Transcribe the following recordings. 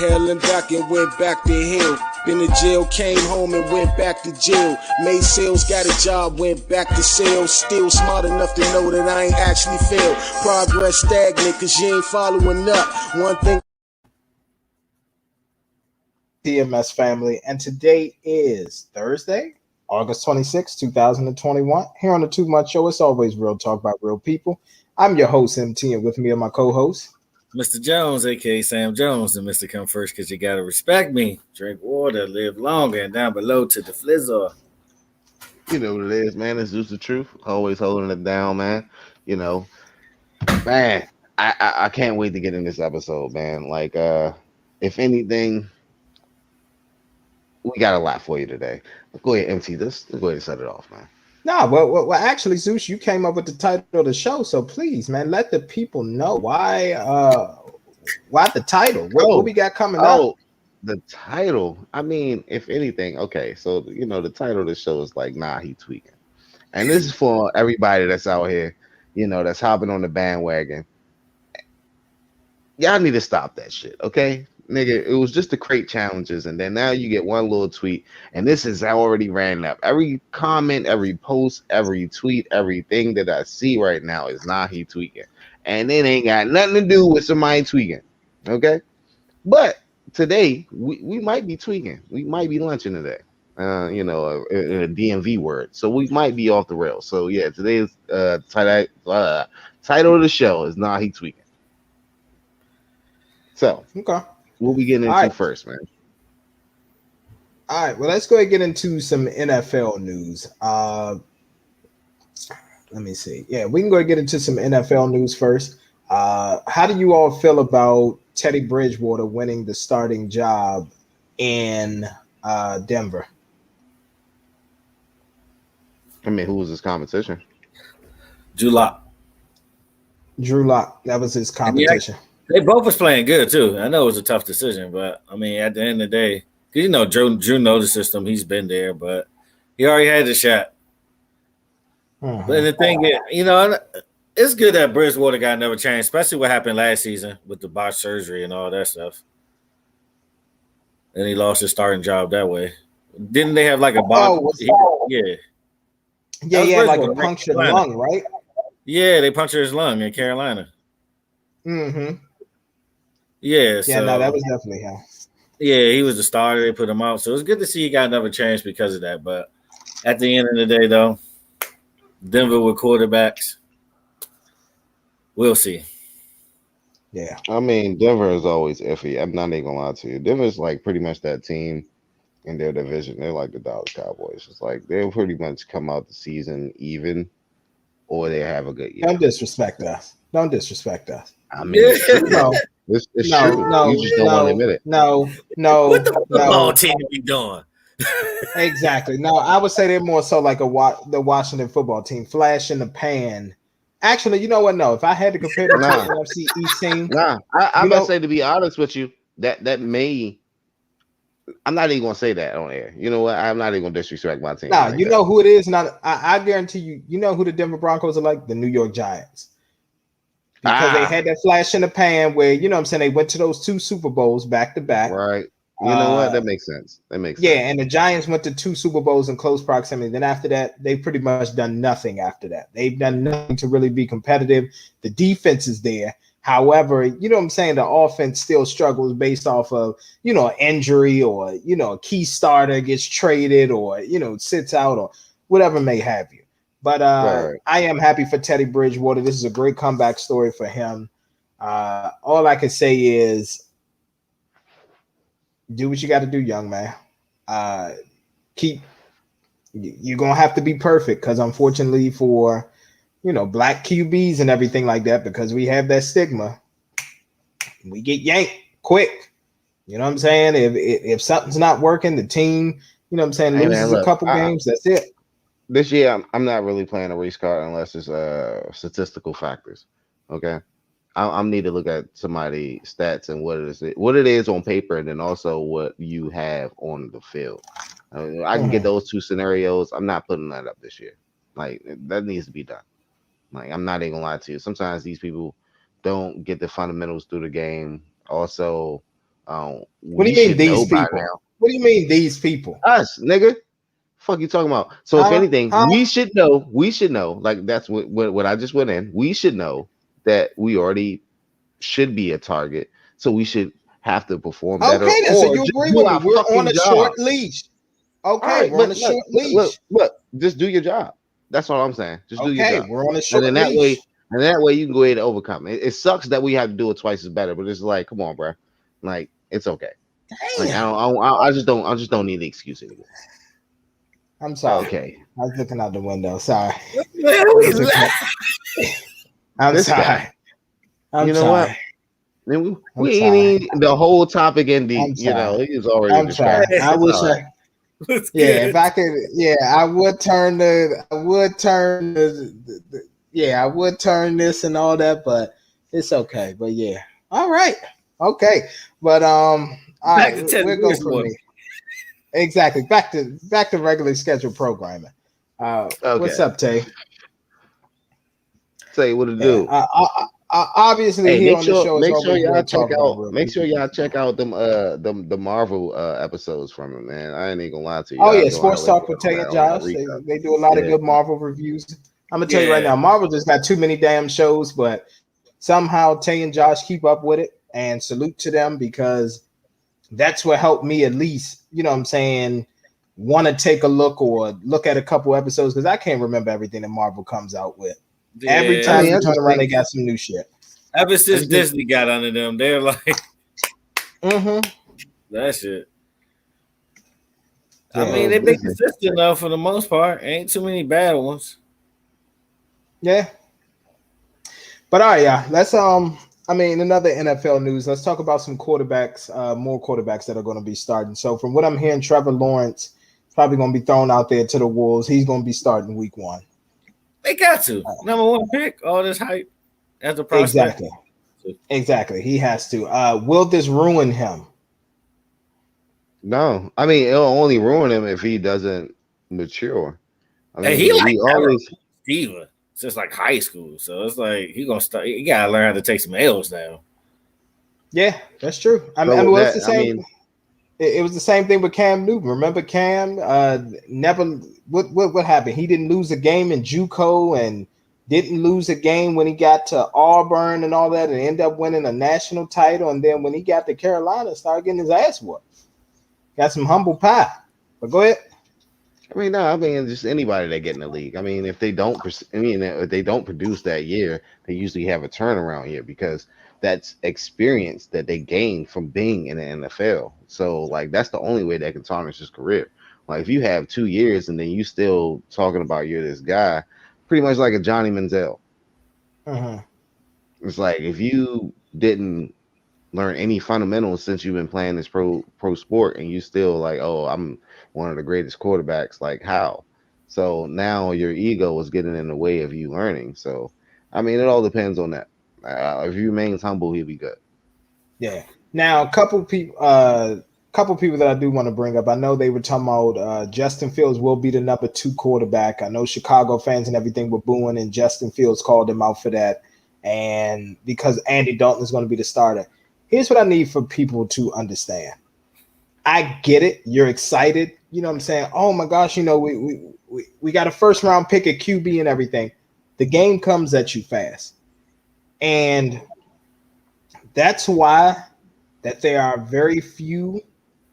Hell and back and went back to hell. Been to jail, came home and went back to jail. Made sales, got a job, went back to sales. Still smart enough to know that I ain't actually failed. Progress stagnant cause you ain't following up. One thing. TMS family, and today is Thursday, August 26, 2021. Here on the 2 Month Show, it's always real talk about real people. I'm your host, MT, and with me are my co-host, Mr. Jones, aka Sam Jones, and Mr. Come First because you got to respect me. Drink water, live longer, and down below to the flizzle. You know what it is, man. It's just the truth. Always holding it down, man. You know, man, I can't wait to get in this episode, man. Like, if anything, we got a lot for you today. Go ahead, MT. Let's go ahead and set it off, man. No, well, actually, Zeus, you came up with the title of the show, so please, man, let the people know why the title. What we got coming up? The title. I mean, if anything, okay. So the title of the show is like, nah, he tweaking, and this is for everybody that's out here, that's hopping on the bandwagon. Y'all need to stop that shit, okay? Nigga, it was just the crate challenges, and then now you get one little tweet, and this is already ran up. Every comment, every post, every tweet, everything that I see right now is not he tweaking, and it ain't got nothing to do with somebody tweaking, okay? But today we might be tweaking. We might be lunching today, in a DMV word. So we might be off the rails. So yeah, today's title of the show is not he tweaking. So okay. What we getting into first, man? All right, well, let's go ahead and get into some NFL news. Let me see. Yeah, we can go ahead and get into some NFL news first. How do you all feel about Teddy Bridgewater winning the starting job in Denver? I mean, who was his competition? Drew Lock. That was his competition. They both was playing good too. I know it was a tough decision, but I mean, at the end of the day, Drew knows the system. He's been there, but he already had the shot. Mm-hmm. But the thing is, it's good that Bridgewater got another chance, especially what happened last season with the botched surgery and all that stuff. And he lost his starting job that way. Didn't they have like a botch? Yeah, like a punctured lung, right? Yeah, they punctured his lung in Carolina. Mm-hmm. Yeah, no, that was definitely him. Yeah, he was the starter. They put him out. So it's good to see he got another chance because of that. But at the end of the day, though, Denver with quarterbacks, we'll see. Yeah. I mean, Denver is always iffy. I'm not even going to lie to you. Denver's like pretty much that team in their division. They're like the Dallas Cowboys. It's like they'll pretty much come out the season even or they have a good year. Don't disrespect us. I mean, it's true. It's true. No, you just don't want to admit it. No. What the football team be doing? Exactly. No, I would say they're more so like the Washington football team, flash in the pan. Actually, you know what? No, if I had to compare the NFC East team, I'm gonna say, to be honest with you, that may. I'm not even gonna say that on air. You know what? I'm not even gonna disrespect my team. Nah, you know who it is. Not, I guarantee you. You know who the Denver Broncos are like? The New York Giants. Because they had that flash in the pan where, what I'm saying, they went to those 2 Super Bowls back to back. Right. You know what? That makes sense. Yeah, and the Giants went to 2 Super Bowls in close proximity. Then after that, they've pretty much done nothing after that. They've done nothing to really be competitive. The defense is there. However, the offense still struggles based off of, injury or, a key starter gets traded or, sits out or whatever may have you. But right. I am happy for Teddy Bridgewater. This is a great comeback story for him. All I can say is do what you got to do, young man. You're going to have to be perfect because unfortunately for, black QBs and everything like that, because we have that stigma, we get yanked quick. You know what I'm saying? If something's not working, the team, loses a couple games, that's it. This year, I'm not really playing a race card unless it's statistical factors. Okay, I need to look at somebody's stats and what it is on paper, and then also what you have on the field. I can get those 2 scenarios. I'm not putting that up this year. Like that needs to be done. Like I'm not even gonna lie to you. Sometimes these people don't get the fundamentals through the game. Also, What do you mean these people? What do you mean these people? Us, nigga. Fuck you talking about? So if anything, Huh? we should know. We should know. Like that's what I just went in. We should know that we already should be a target. So we should have to perform better. Okay, then, so you agree with me? We're on a short leash. Okay, we're on a short leash. Look, just do your job. That's all I'm saying. Just do your job. We're on a short and then leash. that way you can go ahead and overcome it. It sucks that we have to do it twice as better, but it's like, come on, bro. Like it's okay. Like, I just don't need the excuse anymore. I'm sorry. Okay. I was looking out the window. Sorry. I'm sorry. You know what? We ain't even the whole topic in deep. You know, he's already. I'm sorry. I wish I. Yeah, if I could. Yeah, I would turn this and all that, but it's okay. But yeah, all right, okay. But all right, we'll go from me. Exactly. Back to regularly scheduled programming. Okay. What's up, Tay? Say what to do. Obviously, here on the show. Make sure y'all check out them the Marvel episodes from it, man. I ain't even gonna lie to you. Oh yeah, Sports Talk with Tay and Josh. They do a lot of good Marvel reviews. I'm gonna tell you right now, Marvel just got too many damn shows, but somehow Tay and Josh keep up with it, and salute to them because that's what helped me at least, you know what I'm saying, want to take a look or look at a couple episodes because I can't remember everything that Marvel comes out with. Yeah, every time you turn around, they got some new shit. Ever since Disney got under them, they're like, that shit. Yeah, I mean, they've been consistent though for the most part. Ain't too many bad ones. Yeah. But all right, yeah. Let's another NFL news. Let's talk about some quarterbacks, more quarterbacks that are going to be starting. So from what I'm hearing, Trevor Lawrence is probably going to be thrown out there to the Wolves. He's going to be starting week 1. They got to. Number 1 pick, all this hype as a prospect. Exactly. He has to. Will this ruin him? No. I mean, it'll only ruin him if he doesn't mature. I mean, he always diva since like high school. So it's like he gonna start. He gotta learn how to take some L's now. Yeah, that's true. It's the same. It was the same thing with Cam Newton. Remember Cam? Never. What happened? He didn't lose a game in JUCO and didn't lose a game when he got to Auburn and all that, and ended up winning a national title. And then when he got to Carolina, started getting his ass whooped. Got some humble pie. But go ahead. Just anybody that get in the league. I mean, if they don't produce that year, they usually have a turnaround year because that's experience that they gain from being in the NFL. So, like, that's the only way they can tarnish his career. Like, if you have 2 years and then you still talking about you're this guy, pretty much like a Johnny Manziel. It's like if you didn't learn any fundamentals since you've been playing this pro sport and you still like, oh, I'm one of the greatest quarterbacks, like how? So now your ego is getting in the way of you learning. So, I mean, it all depends on that. If he remains humble, he'll be good. Yeah. Now, a couple people that I do want to bring up. I know they were talking about Justin Fields will be the number 2 quarterback. I know Chicago fans and everything were booing, and Justin Fields called him out for that. And because Andy Dalton is going to be the starter. Here's what I need for people to understand. I get it. You're excited. You know what I'm saying? Oh my gosh, you know, we got a first round pick at QB and everything. The game comes at you fast. And that's why that there are very few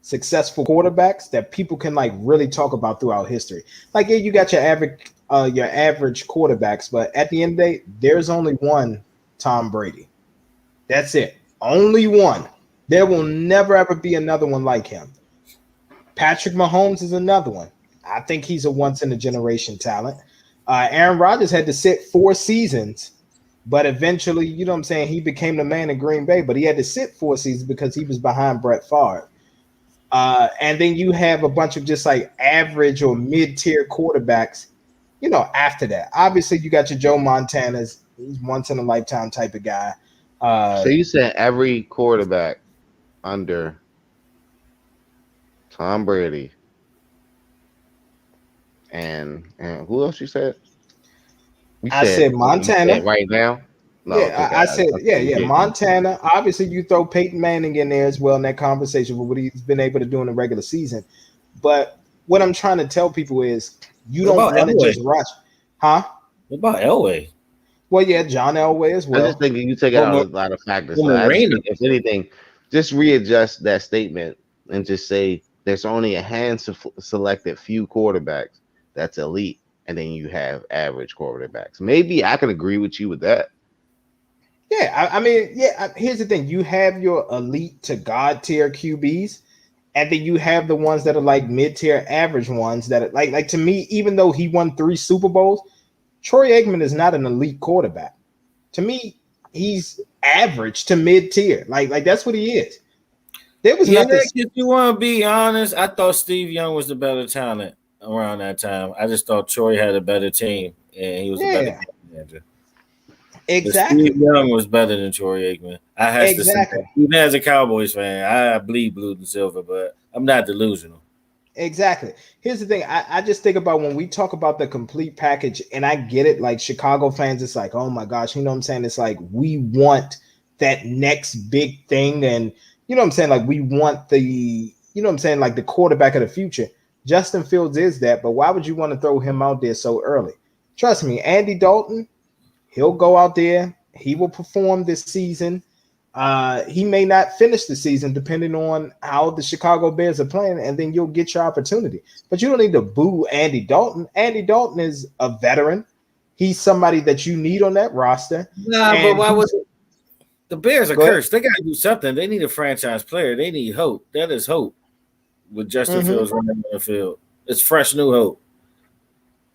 successful quarterbacks that people can like really talk about throughout history. Like, yeah, you got your average quarterbacks, but at the end of the day, there's only one Tom Brady. That's it. Only one. There will never ever be another one like him. Patrick Mahomes is another one. I think he's a once in a generation talent. Aaron Rodgers had to sit 4 seasons, but eventually, you know what I'm saying, he became the man in Green Bay, but he had to sit 4 seasons because he was behind Brett Favre. And then you have a bunch of just like average or mid-tier quarterbacks, you know, after that. Obviously, you got your Joe Montanas. He's once in a lifetime type of guy. So you said every quarterback under Tom Brady and who else you said? I said Montana right now. No, Yeah, okay, I said, I yeah, see you yeah. getting at. Montana. Obviously, you throw Peyton Manning in there as well in that conversation for what he's been able to do in the regular season. But what I'm trying to tell people is you What don't about want to Elway? just rush, huh? What about Elway? Well, yeah, John Elway as I just well. think you take What out more? a lot of factors. What So I just Marina? think, if anything, just readjust that statement and just say there's only a selected few quarterbacks that's elite, and then you have average quarterbacks. Maybe I can agree with you with that. Yeah, I mean, yeah. Here's the thing: you have your elite to god tier QBs, and then you have the ones that are like mid tier, average ones that are like to me. Even though he won 3 Super Bowls, Troy Aikman is not an elite quarterback. To me, he's average to mid tier. Like that's what he is. There was Yeah, nothing. if you want to be honest, I thought Steve Young was the better talent around that time. I just thought Troy had a better team and he was a better Yeah, game manager. But Steve exactly, Young was better than Troy Aikman. I has to say that. exactly. Even as a Cowboys fan, I bleed blue and silver, but I'm not delusional. Exactly. Here's the thing. I just think about when we talk about the complete package, and I get it. Like Chicago fans, it's like, oh my gosh, you know what I'm saying? It's like we want that next big thing, and you know what I'm saying? Like we want the, you know what I'm saying, like the quarterback of the future. Justin Fields is that, but why would you want to throw him out there so early? Trust me, Andy Dalton, he'll go out there, he will perform this season. He may not finish the season depending on how the Chicago Bears are playing, and then you'll get your opportunity. But you don't need to boo Andy Dalton. Andy Dalton is a veteran. He's somebody that you need on that roster. Nah, but And why was it? The Bears are go ahead. cursed. They got to do something. They need a franchise player. They need hope. That is hope with Justin Mhm. Fields running on the field. It's fresh new hope.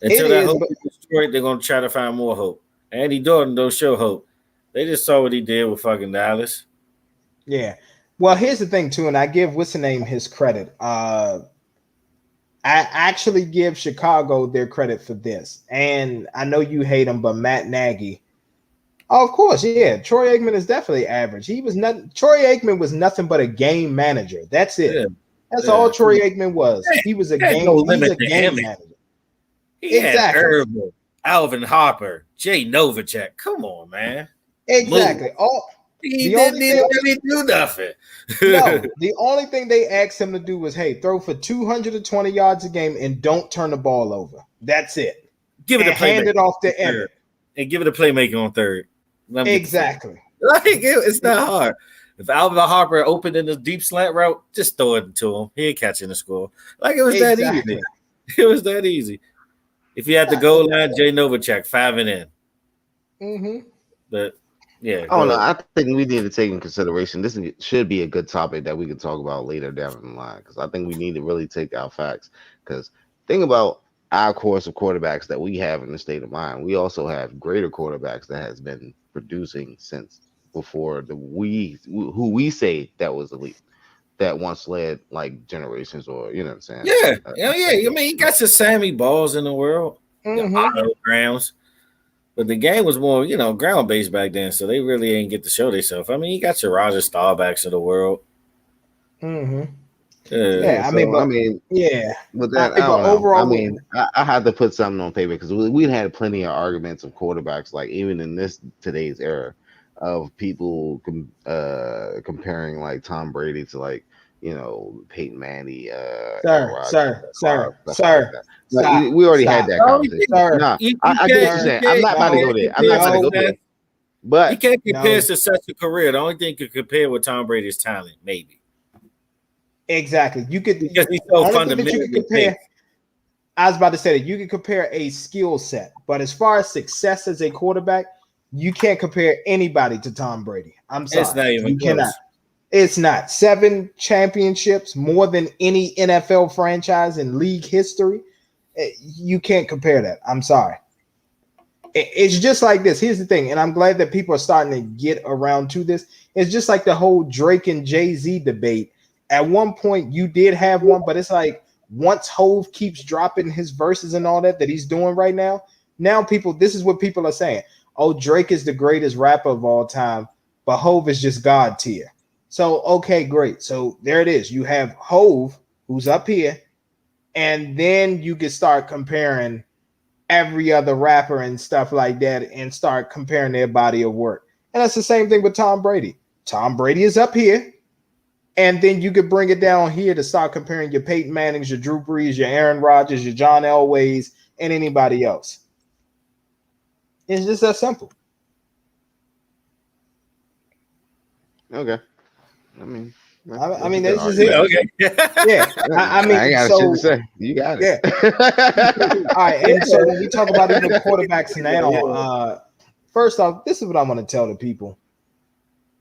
It Until that is, hope but is destroyed, they're going to try to find more hope. Andy Dalton don't show hope. They just saw what he did with fucking Dallas. yeah. Well, here's the thing too, and I give what's the name his credit. I actually give Chicago their credit for this, and I know you hate him, but Matt Nagy. Oh, of course, yeah. Troy Aikman is definitely average. He was not. Troy Aikman was nothing but a game manager. That's Yeah, it. That's all yeah. Troy Aikman was. He was a There's no game. He's limit a to game him. manager. He had Exactly. Herbal, Alvin Harper, Jay Novacek. Come on, man. Exactly. Move. All He the only didn't thing. really do nothing. No, the only thing they asked him to do was, hey, throw for 220 yards a game and don't turn the ball over. That's it. Give it a And hand playmaker it off on to Emmett. third. And give it a playmaker on third. Let him get the football. Exactly. Like it's not hard. If Alvin Harper opened in the deep slant route, just throw it to him. He'll catch in the score. Like it was that Exactly. easy. It was that easy. If you had the goal line, Jay Novacek, 5 and in. Mm-hmm. But yeah, Oh go no, ahead. I think we need to take in consideration. Should be a good topic that we can talk about later down the line, because I think we need to really take our facts. Because think about our course of quarterbacks that we have in the state of mind. We also have greater quarterbacks that has been producing since before who we say that was elite, that once led like generations, or you know what I'm saying. Yeah. I mean, you got your Sammy Balls in the world, your Mm-hmm. Otto Grahams. But the game was more, ground based back then, so they really ain't get to show themselves. I mean, you got your Roger Staubachs of the world. Mm-hmm. Yeah. Yeah, Yeah, I mean, so I but mean, yeah. but that I But don't know. I overall, mean, I had to put something on paper because we had plenty of arguments of quarterbacks, like even in this today's era, of people comparing like Tom Brady to like Peyton Manning, Aaron sir, Rodgers, sir, Favre, sir, stuff like sir, that. Like, stop, we already had stop, that The only conversation. thing sir, No, you I get what you're sir. saying. I'm not about to go there. I'm not about to go there. you But can't compare No, success to career. The only thing you can compare with Tom Brady's talent, maybe. exactly. You could. Because he's The so only thing that you could fundamentally compare. based. I was about to say that you can compare a skill set, but as far as success as a quarterback, you can't compare anybody to Tom Brady. I'm It's sorry, not even you close. cannot. It's not 7 championships, more than any NFL franchise in league history. You can't compare that. I'm sorry. It's just like this. Here's the thing, and I'm glad that people are starting to get around to this. It's just like the whole Drake and Jay-Z debate. At one point, you did have one, but it's like once Hove keeps dropping his verses and all that he's doing right now, this is what people are saying. Oh, Drake is the greatest rapper of all time, but Hove is just God tier. So, okay, great. So there it is. You have Hove, who's up here, and then you can start comparing every other rapper and stuff like that and start comparing their body of work. And that's the same thing with Tom Brady. Tom Brady is up here. And then you could bring it down here to start comparing your Peyton Mannings, your Drew Brees, your Aaron Rodgers, your John Elways, and anybody else. It's just that simple. Okay. I mean, that's just it. Okay. Yeah. I ain't got shit to say. You got it. Yeah. All right. And so when we talk about even quarterbacks now, first off, this is what I want to tell the people.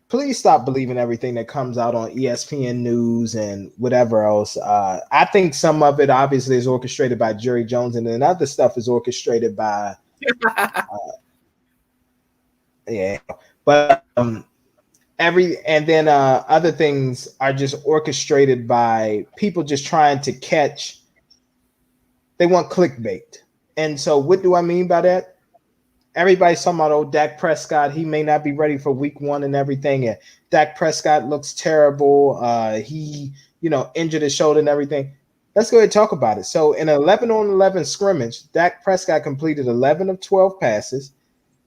Please stop believing everything that comes out on ESPN News and whatever else. I think some of it obviously is orchestrated by Jerry Jones, and then other stuff is orchestrated by but other things are just orchestrated by people just trying to catch. They want clickbait. And so what do I mean by that? Everybody's talking about, Dak Prescott, he may not be ready for week 1 and everything. And Dak Prescott looks terrible. He, injured his shoulder and everything. Let's go ahead and talk about it. So in an 11-on-11 scrimmage, Dak Prescott completed 11 of 12 passes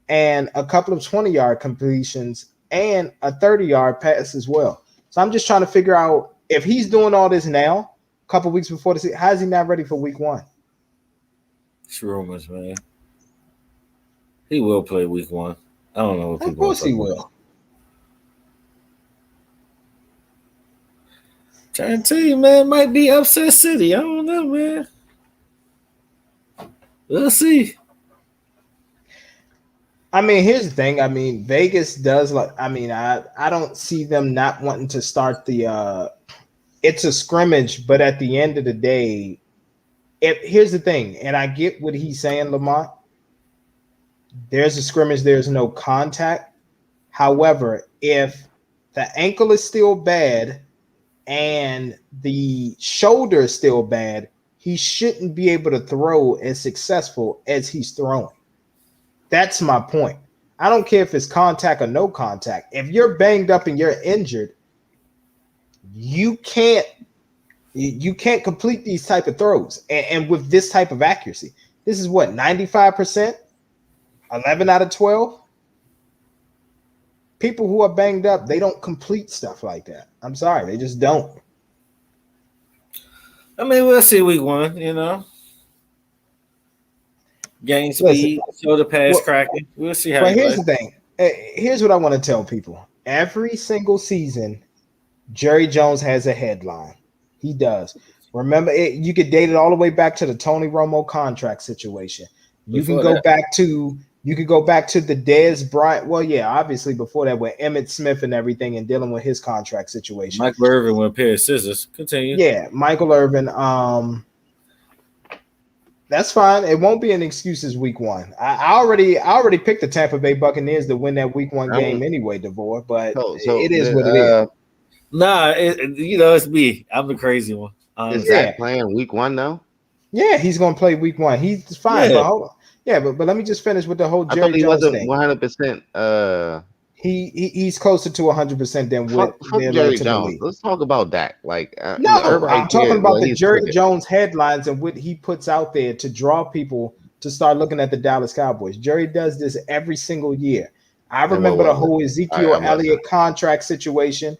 and a couple of 20-yard completions and a 30-yard pass as well. So I'm just trying to figure out if he's doing all this now, a couple weeks before the season, how is he not ready for week 1? It's rumors, man. He will play week 1. I don't know if of course he will. Trying to tell you, man, it might be upset city. I don't know, man. We'll see. I mean, here's the thing. Vegas does I don't see them not wanting to start the it's a scrimmage, but at the end of the day, here's the thing, and I get what he's saying, Lamont. There's a scrimmage, there's no contact. However, if the ankle is still bad and the shoulder is still bad, he shouldn't be able to throw as successful as he's throwing. That's my point. I don't care if it's contact or no contact. If you're banged up and you're injured, you can't complete these type of throws. And with this type of accuracy, this is what, 95%? 11 out of 12? People who are banged up, they don't complete stuff like that. I'm sorry, they just don't. I mean, we'll see week 1, Gain speed, show the pass cracking. We'll see how. But here's the thing. Here's what I want to tell people. Every single season, Jerry Jones has a headline. He does. Remember, you could date it all the way back to the Tony Romo contract situation. You can go back to the Dez Bryant. Well, yeah, obviously before that with Emmitt Smith and everything and dealing with his contract situation. Michael Irvin with a pair of scissors. Continue. Yeah, Michael Irvin. That's fine. It won't be an excuses week 1. I already picked the Tampa Bay Buccaneers to win that week 1 game anyway, DeVore. But it is what it is. Nah, it's me. I'm the crazy one. Is Zach playing week 1 now? Yeah, he's gonna play week 1. He's fine. Yeah. But hold on. Yeah, but let me just finish with the whole Jerry Jones thing. 100%. He's closer to 100% than what Jerry Jones. Let's talk about Dak. I'm talking about the Jerry Jones headlines and what he puts out there to draw people to start looking at the Dallas Cowboys. Jerry does this every single year. I remember the whole Ezekiel Elliott contract situation,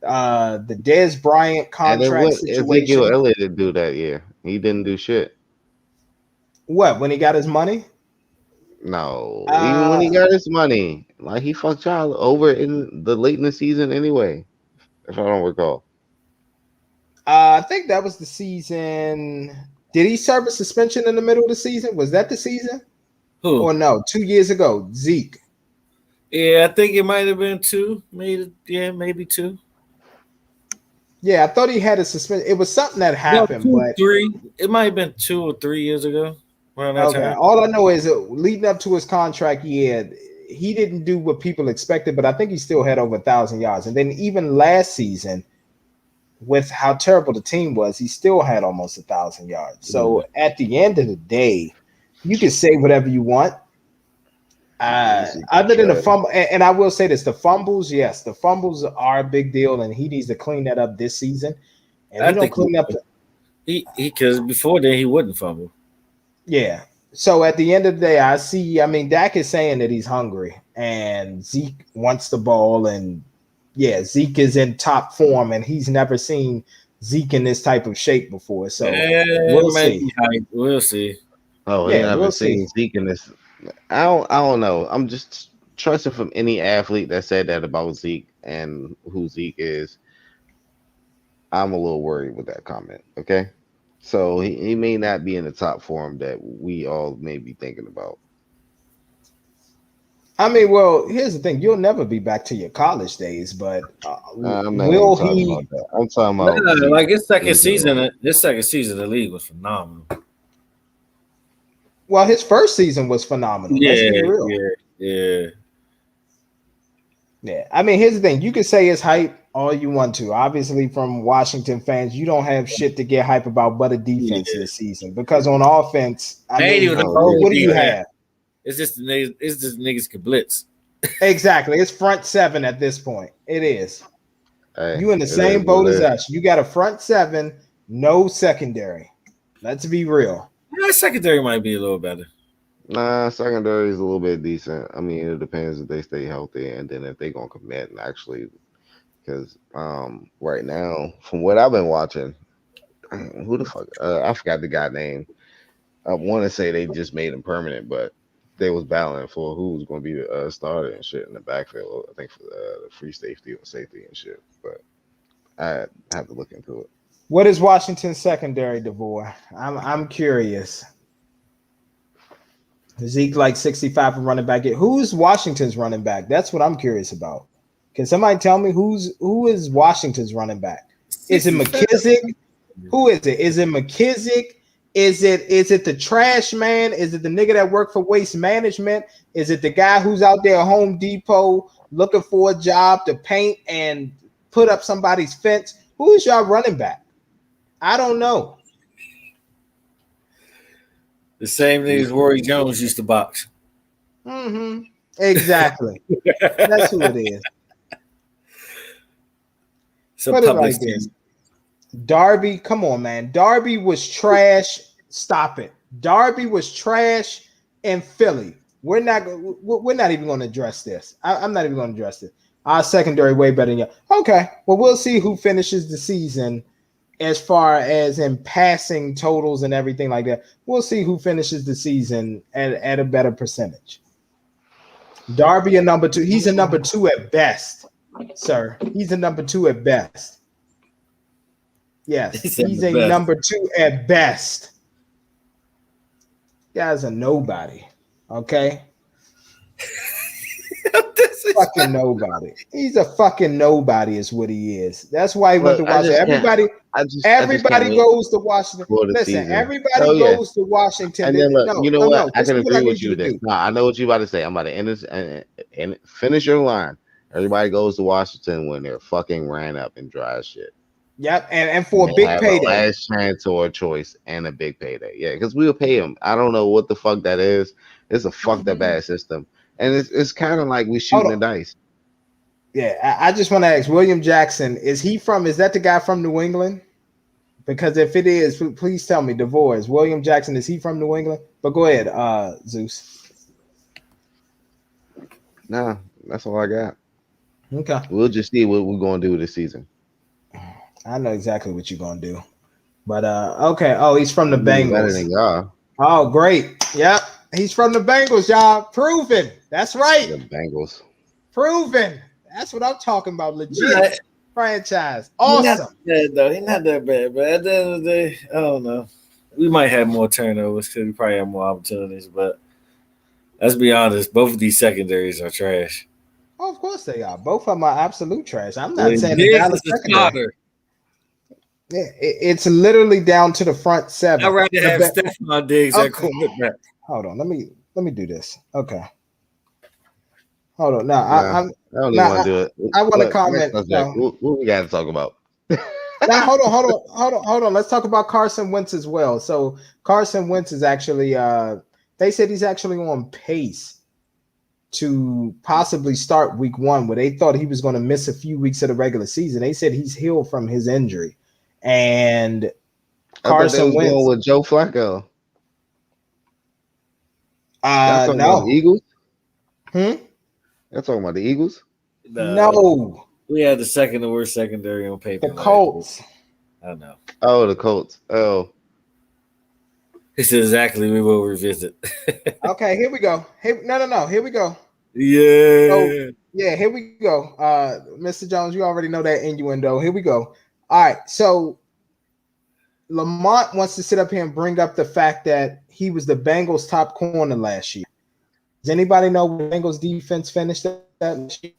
the Dez Bryant contract situation. Ezekiel Elliott did do that year. He didn't do shit. What, when he got his money? No, even when he got his money, he fucked y'all over in the late in the season anyway, if I don't recall. I think that was the season. Did he serve a suspension in the middle of the season? Was that the season? Who? Or no, 2 years ago, Zeke. Yeah, I think it might have been 2. Maybe 2. Yeah, I thought he had a suspension. It was something that happened, 3. It might have been 2 or 3 years ago. Okay. All I know is leading up to his contract year, he didn't do what people expected, but I think he still had over 1,000 yards. And then even last season, with how terrible the team was, he still had almost 1,000 yards. So at the end of the day, you can say whatever you want. Other than the fumble, and I will say this, the fumbles, yes, the fumbles are a big deal, and he needs to clean that up this season. And he don't clean up. Because before then he wouldn't fumble. Yeah, So at the end of the day, I mean, Dak is saying that he's hungry and Zeke wants the ball. And yeah, Zeke is in top form and he's never seen Zeke in this type of shape before. So we'll see. We'll see. Oh, he Yeah, never we'll seen see. Zeke in this. I don't know. I'm just trusting from any athlete that said that about Zeke and who Zeke is. I'm a little worried with that comment. Okay. So he may not be in the top form that we all may be thinking about. I mean, well, here's the thing. You'll never be back to your college days, but I'm not even will talking about he? that. I'm talking No, about Zeke like his second in general. season. This second season of the league was phenomenal. Well, his first season was phenomenal. Let's be Yeah, real. yeah. Yeah. I mean, here's the thing. You can say it's hype all you want to. Obviously, from Washington fans, you don't have shit to get hype about but a defense Yeah. this season. Because on offense, I Ain't mean, even a Oh, whole what do you defense. have? It's just the niggas. It's just niggas can blitz. Exactly. It's front seven at this point. It is. hey, You in the it is same what boat it as is. us. You got a front seven, no secondary. Let's be real. Yeah, secondary might be a little better. Nah, secondary is a little bit decent. I mean, it depends if they stay healthy and then if they gonna commit and actually. Because right now, from what I've been watching, who the fuck? I forgot the guy name. I want to say they just made him permanent, but they was battling for who was going to be the starter and shit in the backfield. I think for the free safety or safety and shit. But I have to look into it. What is Washington's secondary, DeVore? I'm curious. Zeke like 65 for running back. Who's Washington's running back? That's what I'm curious about. Can somebody tell me who is Washington's running back? Is it McKissick? Who is it? Is it McKissick? Is it the trash man? Is it the nigga that worked for Waste Management? Is it the guy who's out there at Home Depot looking for a job to paint and put up somebody's fence? Who is y'all running back? I don't know. The same niggas Rory Jones used to box. Mm-hmm. Exactly. That's who it is. Put it like this. Darby, come on, man. Darby was trash. Stop it. Darby was trash in Philly. We're not even going to address this. I'm not even going to address this. Our secondary way better than you. Okay. Well, we'll see who finishes the season as far as in passing totals and everything like that. We'll see who finishes the season at a better percentage. Darby a number 2. He's a number 2 at best, sir. He's a number 2 at best. Yes, he's a number 2 at best. Guy's a nobody. Okay. Fucking nobody. He's a fucking nobody, is what he is. That's why he went to Washington. Everybody goes to Washington. Listen, everybody goes to Washington. And then, look, you know what? I can agree with you there. No, I know what you're about to say. I'm about to end this and finish your line. Everybody goes to Washington when they're fucking ran up and dry as shit. Yep, and for a big payday. Last chance or a choice and a big payday. Yeah, because we'll pay him. I don't know what the fuck that is. It's a fucked up bad system. And it's kind of like we shooting the dice. Yeah, I just want to ask William Jackson, is that the guy from New England? Because if it is, please tell me, DeVore, is William Jackson, is he from New England? But go ahead, Zeus. Nah, that's all I got. Okay. We'll just see what we're going to do this season. I know exactly what you're going to do. But, okay. Oh, he's from the Bengals. Better than y'all. Oh, great. Yep. He's from the Bengals, y'all. Proven. That's right. The Bengals. Proven. That's what I'm talking about. Legit franchise. Awesome. He's not that bad. But at the end of the day, I don't know. We might have more turnovers because we probably have more opportunities. But let's be honest, both of these secondaries are trash. Oh, of course they are. Both of them are absolute trash. I'm not saying the Dallas secondary. Yeah, it's literally down to the front 7. I'd rather have Stephon Diggs at quarterback. Hold on, let me do this. Okay. Hold on. Now I don't even want to do it. I want to comment. What we got to talk about? Now hold on. Let's talk about Carson Wentz as well. So Carson Wentz is actually they said he's actually on pace to possibly start week 1, where they thought he was going to miss a few weeks of the regular season. They said he's healed from his injury. And Carson Wentz with Joe Flacco. Y'all talking about the No. Eagles? Hmm? Y'all talking about the Eagles? No. We had the second worst secondary on paper. The Colts. I know. Oh, the Colts. Oh. This is exactly we will revisit. Okay, here we go. No. Here we go. Yeah. So, yeah, here we go. Mr. Jones, you already know that innuendo. Here we go. All right. So Lamont wants to sit up here and bring up the fact that he was the Bengals' top corner last year. Does anybody know where Bengals defense finished that last year?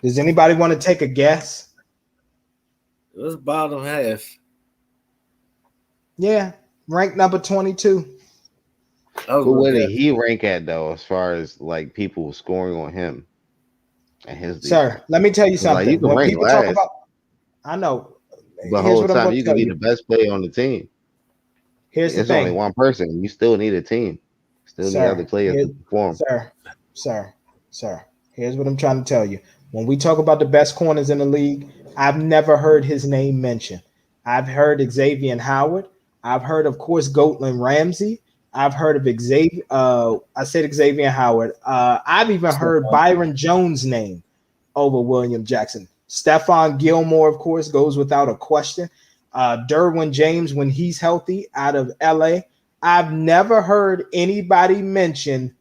Does anybody want to take a guess? It was bottom half. Yeah, ranked number 22. But where did he rank at though, as far as like people scoring on him and his defense? Sir, let me tell you something. Like, you can when rank people last, talk about, I know. the Here's whole what I'm time going to you tell can be you. the best player on the team. Here's the It's thing. only one person. You still need a team. Still need other players to perform. Sir. Here's what I'm trying to tell you. When we talk about the best corners in the league, I've never heard his name mentioned. I've heard Xavier Howard. I've heard, of course, Goatland Ramsey. I've heard of Xavier. I said Xavier Howard. I've even heard Byron Jones' name over William Jackson. Stephon Gilmore, of course, goes without a question. Derwin James, when he's healthy, out of LA. I've never heard anybody mention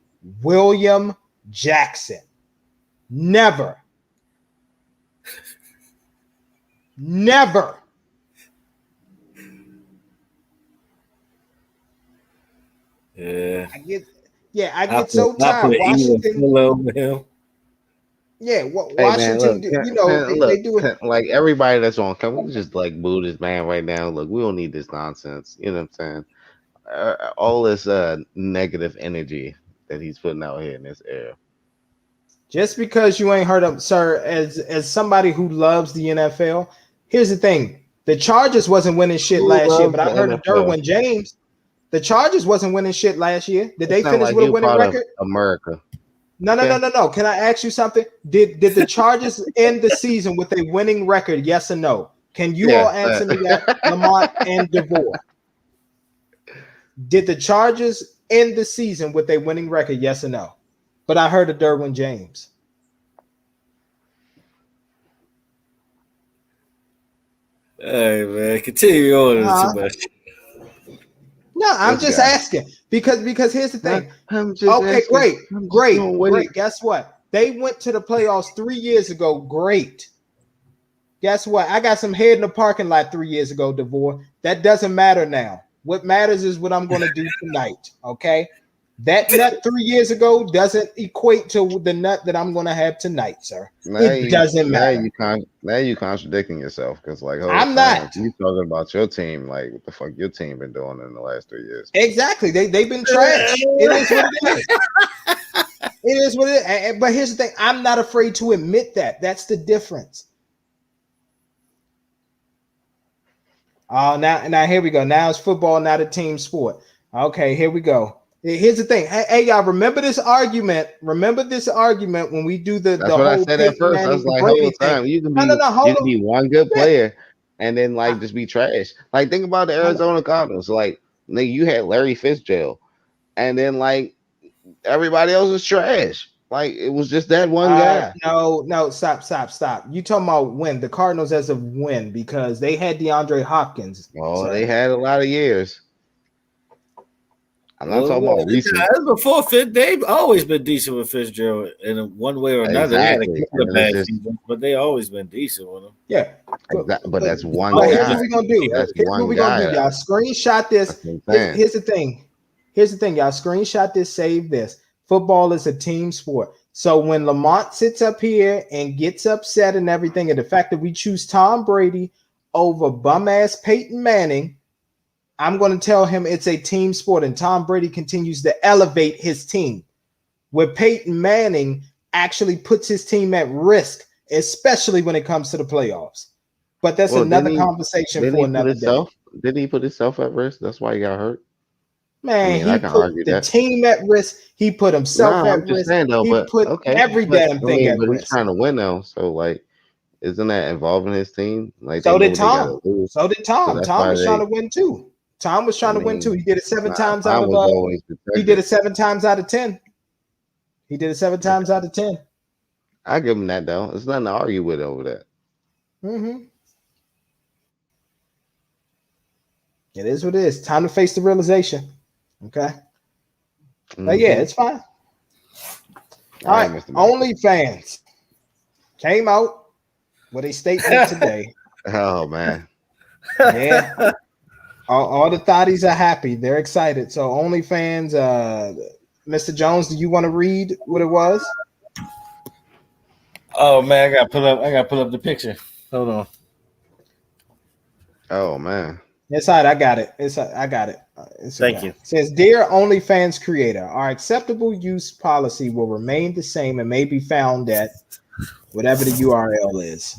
William Jackson. Never. Never. Yeah. I get so tired. Washington. Yeah, Washington, hey man, look, they do it. like everybody that's on, can we just like boo this man right now? Look, we don't need this nonsense. You know what I'm saying? All this negative energy that he's putting out here in this air. Just because you ain't heard of, sir, as somebody who loves the NFL, here's the thing. The Chargers wasn't winning shit last year, but I heard of Derwin James. The Chargers wasn't winning shit last year. Did they finish with a winning record? America. No. Can I ask you something? Did the Chargers end the season with a winning record? Yes or no? Can you all answer me that, Lamont and DeVore? Did the Chargers end the season with a winning record? Yes or no? But I heard of Derwin James. Hey man, continue on too much. No, I'm just asking because here's the thing. Okay, great. Guess what? They went to the playoffs 3 years ago. Great. Guess what? I got some head in the parking lot 3 years ago, DeVore. That doesn't matter now. What matters is what I'm going to do tonight. Okay. That nut 3 years ago doesn't equate to the nut that I'm going to have tonight, sir. It doesn't matter. Now you contradicting yourself because, like, I'm not. You talking about your team, like, what the fuck your team been doing in the last 3 years? Exactly. They've been trash. It is what it is. It is what it is. But here's the thing. I'm not afraid to admit that. That's the difference. Now here we go. Now it's football, not a team sport. Okay, here we go. Here's the thing. Hey, y'all, remember this argument. Remember this argument when we do the whole I said at first. I was like, whole time you can be one good player and then like just be trash. Like, think about the Arizona Cardinals. Like, nigga, you had Larry Fitzgerald, and then like everybody else was trash. Like, it was just that one guy. No, stop. You talking about win the Cardinals as a win because they had DeAndre Hopkins. Oh, they had a lot of years. I'm not talking about recent. Before Fitz, they've always been decent with Fitzgerald in one way or another. Exactly. They had a bad season, but they always been decent with him. Yeah, but that's one guy. Here's what we're gonna do. Here's what we're gonna do, y'all. Screenshot this. Here's the thing. Y'all. Screenshot this. Save this. Football is a team sport. So when Lamont sits up here and gets upset and everything, and the fact that we choose Tom Brady over bum ass Peyton Manning, I'm going to tell him it's a team sport, and Tom Brady continues to elevate his team, where Peyton Manning actually puts his team at risk, especially when it comes to the playoffs. But that's another conversation for another day. Didn't he put himself at risk? That's why he got hurt. Man, he put the team at risk. He put himself at risk. He put every damn thing at risk. He's trying to win now, so like, isn't that involving his team? Like, so did Tom. Tom was trying to win too. Tom was trying to win too. He did it seven times out Tom of was always he did it 7 times out of 10. He did it 7 times out of 10. I give him that though. There's nothing to argue with over that. Mm-hmm. It is what it is. Time to face the realization. Okay. But yeah, it's fine. All right. OnlyFans came out with a statement today. Oh man. Yeah. All the thotties are happy. They're excited. So OnlyFans, Mr. Jones, do you want to read what it was? Oh man, I gotta pull up the picture. Hold on. Oh man. It's all right. I got it. I got it. Thank you. It says, "Dear OnlyFans creator, our acceptable use policy will remain the same and may be found at whatever the URL is.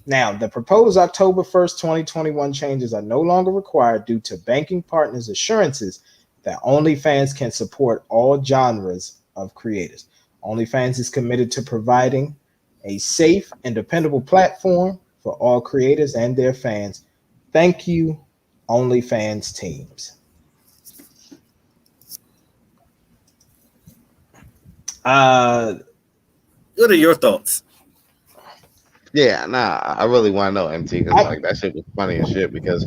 Now, the proposed October 1st, 2021 changes are no longer required due to banking partners' assurances that OnlyFans can support all genres of creators. OnlyFans is committed to providing a safe and dependable platform for all creators and their fans. Thank you, OnlyFans teams." What are your thoughts? Yeah, nah, I really want to know, MT, because like that shit was funny as shit. Because,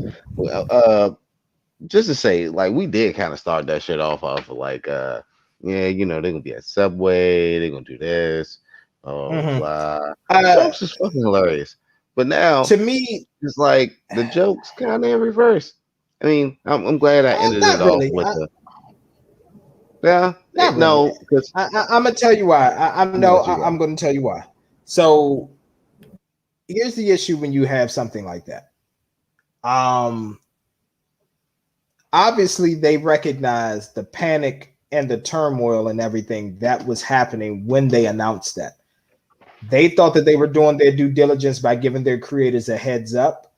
just to say, like we did kind of start that shit off of like, yeah, you know, they're gonna be at Subway, they're gonna do this, blah. The jokes is fucking hilarious, but now to me, it's like the jokes kind of in reverse. I mean, I'm glad I ended it off with the. Yeah, no, because I'm gonna tell you why. I'm going to tell you why. So here's the issue when you have something like that. Obviously they recognize the panic and the turmoil and everything that was happening when they announced that. They thought that they were doing their due diligence by giving their creators a heads up,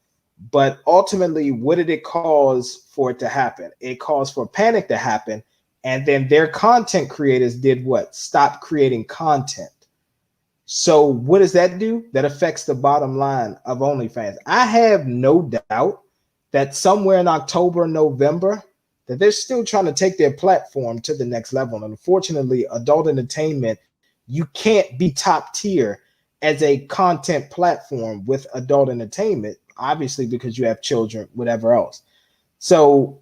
but ultimately, what did it cause for it to happen? It caused for panic to happen, and then their content creators did what? Stop creating content. So what does that do? That affects the bottom line of OnlyFans. I have no doubt that somewhere in October, November, that they're still trying to take their platform to the next level. And unfortunately, adult entertainment, you can't be top tier as a content platform with adult entertainment, obviously, because you have children, whatever else. So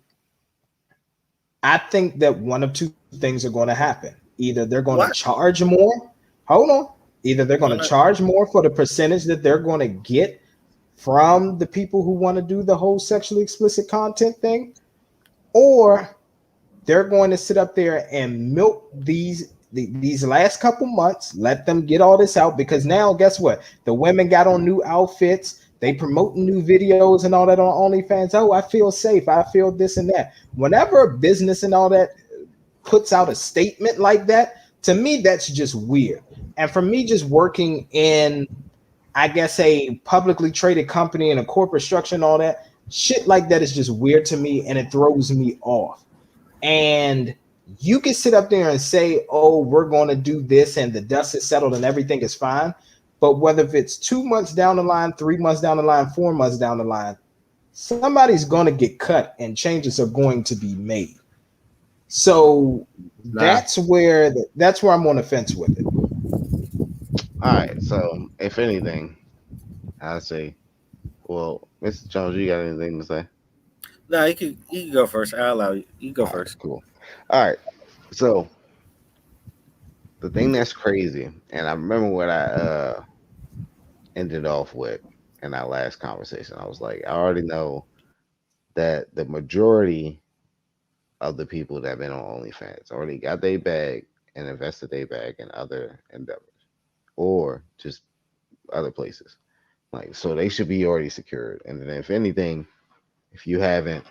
I think that one of two things are going to happen. Either they're going to charge more. Hold on. Either they're going to charge more for the percentage that they're going to get from the people who want to do the whole sexually explicit content thing, or they're going to sit up there and milk these last couple months, let them get all this out, because now guess what? The women got on new outfits, they promoting new videos and all that on OnlyFans. Oh, I feel safe, I feel this and that. Whenever a business and all that puts out a statement like that, to me, that's just weird. And for me, just working in, I guess, a publicly traded company and a corporate structure and all that, shit like that is just weird to me, and it throws me off. And you can sit up there and say, oh, we're going to do this and the dust is settled and everything is fine. But whether if it's 2 months down the line, 3 months down the line, 4 months down the line, somebody's going to get cut and changes are going to be made. So that's where I'm on the fence with it. All right. So if anything, I say, well, Mr. Jones, you got anything to say? No, you can go first. I'll allow you. You go first. Cool. All right. So the thing that's crazy, and I remember what I ended off with in our last conversation. I was like, I already know that the majority of the people that have been on OnlyFans already got their bag and invested their bag in other endeavors or just other places. Like, so they should be already secured. And then if anything, if you haven't,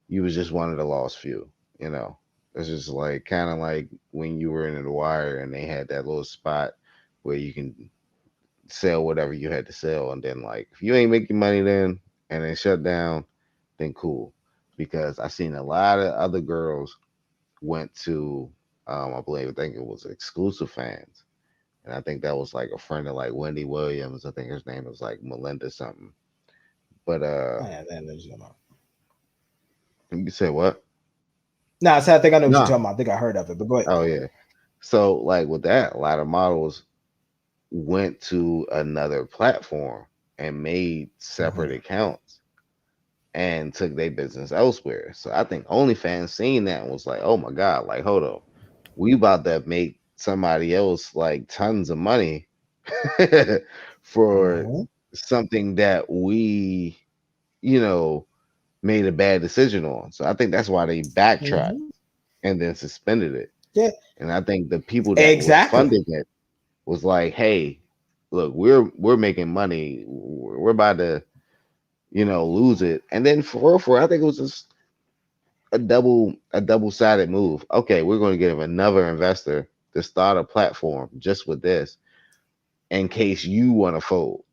you was just one of the lost few, you know. It's just like kind of like when you were in the wire and they had that little spot where you can sell whatever you had to sell, and then like if you ain't making money then and then shut down, then cool. Because I seen a lot of other girls went to I think it was Exclusive Fans. And I think that was like a friend of like Wendy Williams. I think his name was like Melinda something. But You said what? No, I said I think I know what you're No. talking about. I think I heard of it, but go ahead. Oh yeah. So like with that, a lot of models went to another platform and made separate accounts and took their business elsewhere. So I think OnlyFans seen that and was like, oh my God, like hold up. We about to make somebody else like tons of money for something that we, made a bad decision on. So I think that's why they backtracked and then suspended it. Yeah. And I think the people that was Exactly. funding it was like, hey, look, we're making money. We're about to, lose it. And then for I think it was just a double-sided move. Okay, we're going to get another investor to start a platform just with this in case you want to fold.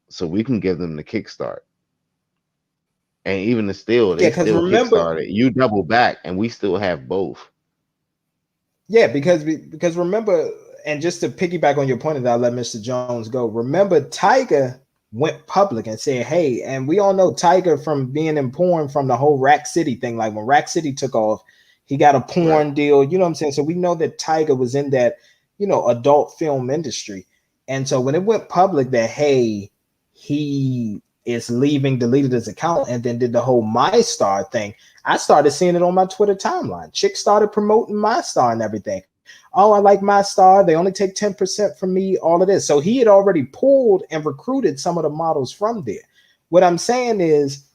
So we can give them the kickstart. And even the still, they still kickstarted. You double back and we still have both. Yeah, because remember, and just to piggyback on your point that I'll let Mr. Jones go. Remember, Tiger went public and said, hey, and we all know Tiger from being in porn from the whole Rack City thing. Like when Rack City took off, he got a porn deal, you know what I'm saying? So we know that Tiger was in that, adult film industry. And so when it went public that, hey, he is leaving, deleted his account, and then did the whole MyStar thing, I started seeing it on my Twitter timeline. Chicks started promoting MyStar and everything. Oh, I like MyStar. They only take 10% from me, all of this. So he had already pulled and recruited some of the models from there. What I'm saying is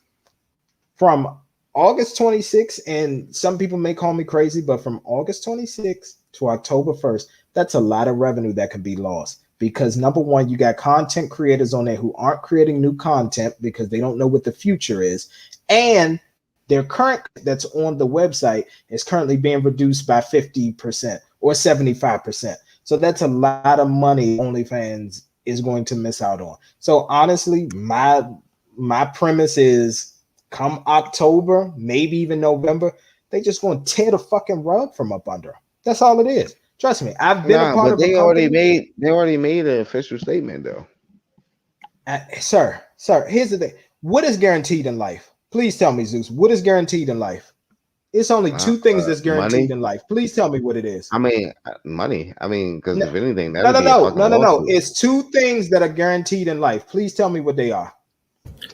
from August 26th, and some people may call me crazy, but from August 26th to October 1st, that's a lot of revenue that can be lost. Because number one, you got content creators on there who aren't creating new content because they don't know what the future is. And their current that's on the website is currently being reduced by 50% or 75%. So that's a lot of money OnlyFans is going to miss out on. So honestly, my premise is come October, maybe even November, they just going to tear the fucking rug from up under. That's all it is. Trust me, I've been a part of a company. They already made an official statement though. Sir, here's the thing. What is guaranteed in life? Please tell me, Zeus. What is guaranteed in life? It's only two things that's guaranteed money? in life. Please tell me what it is. I mean, money. I mean, because if anything, no. It's two things that are guaranteed in life. Please tell me what they are.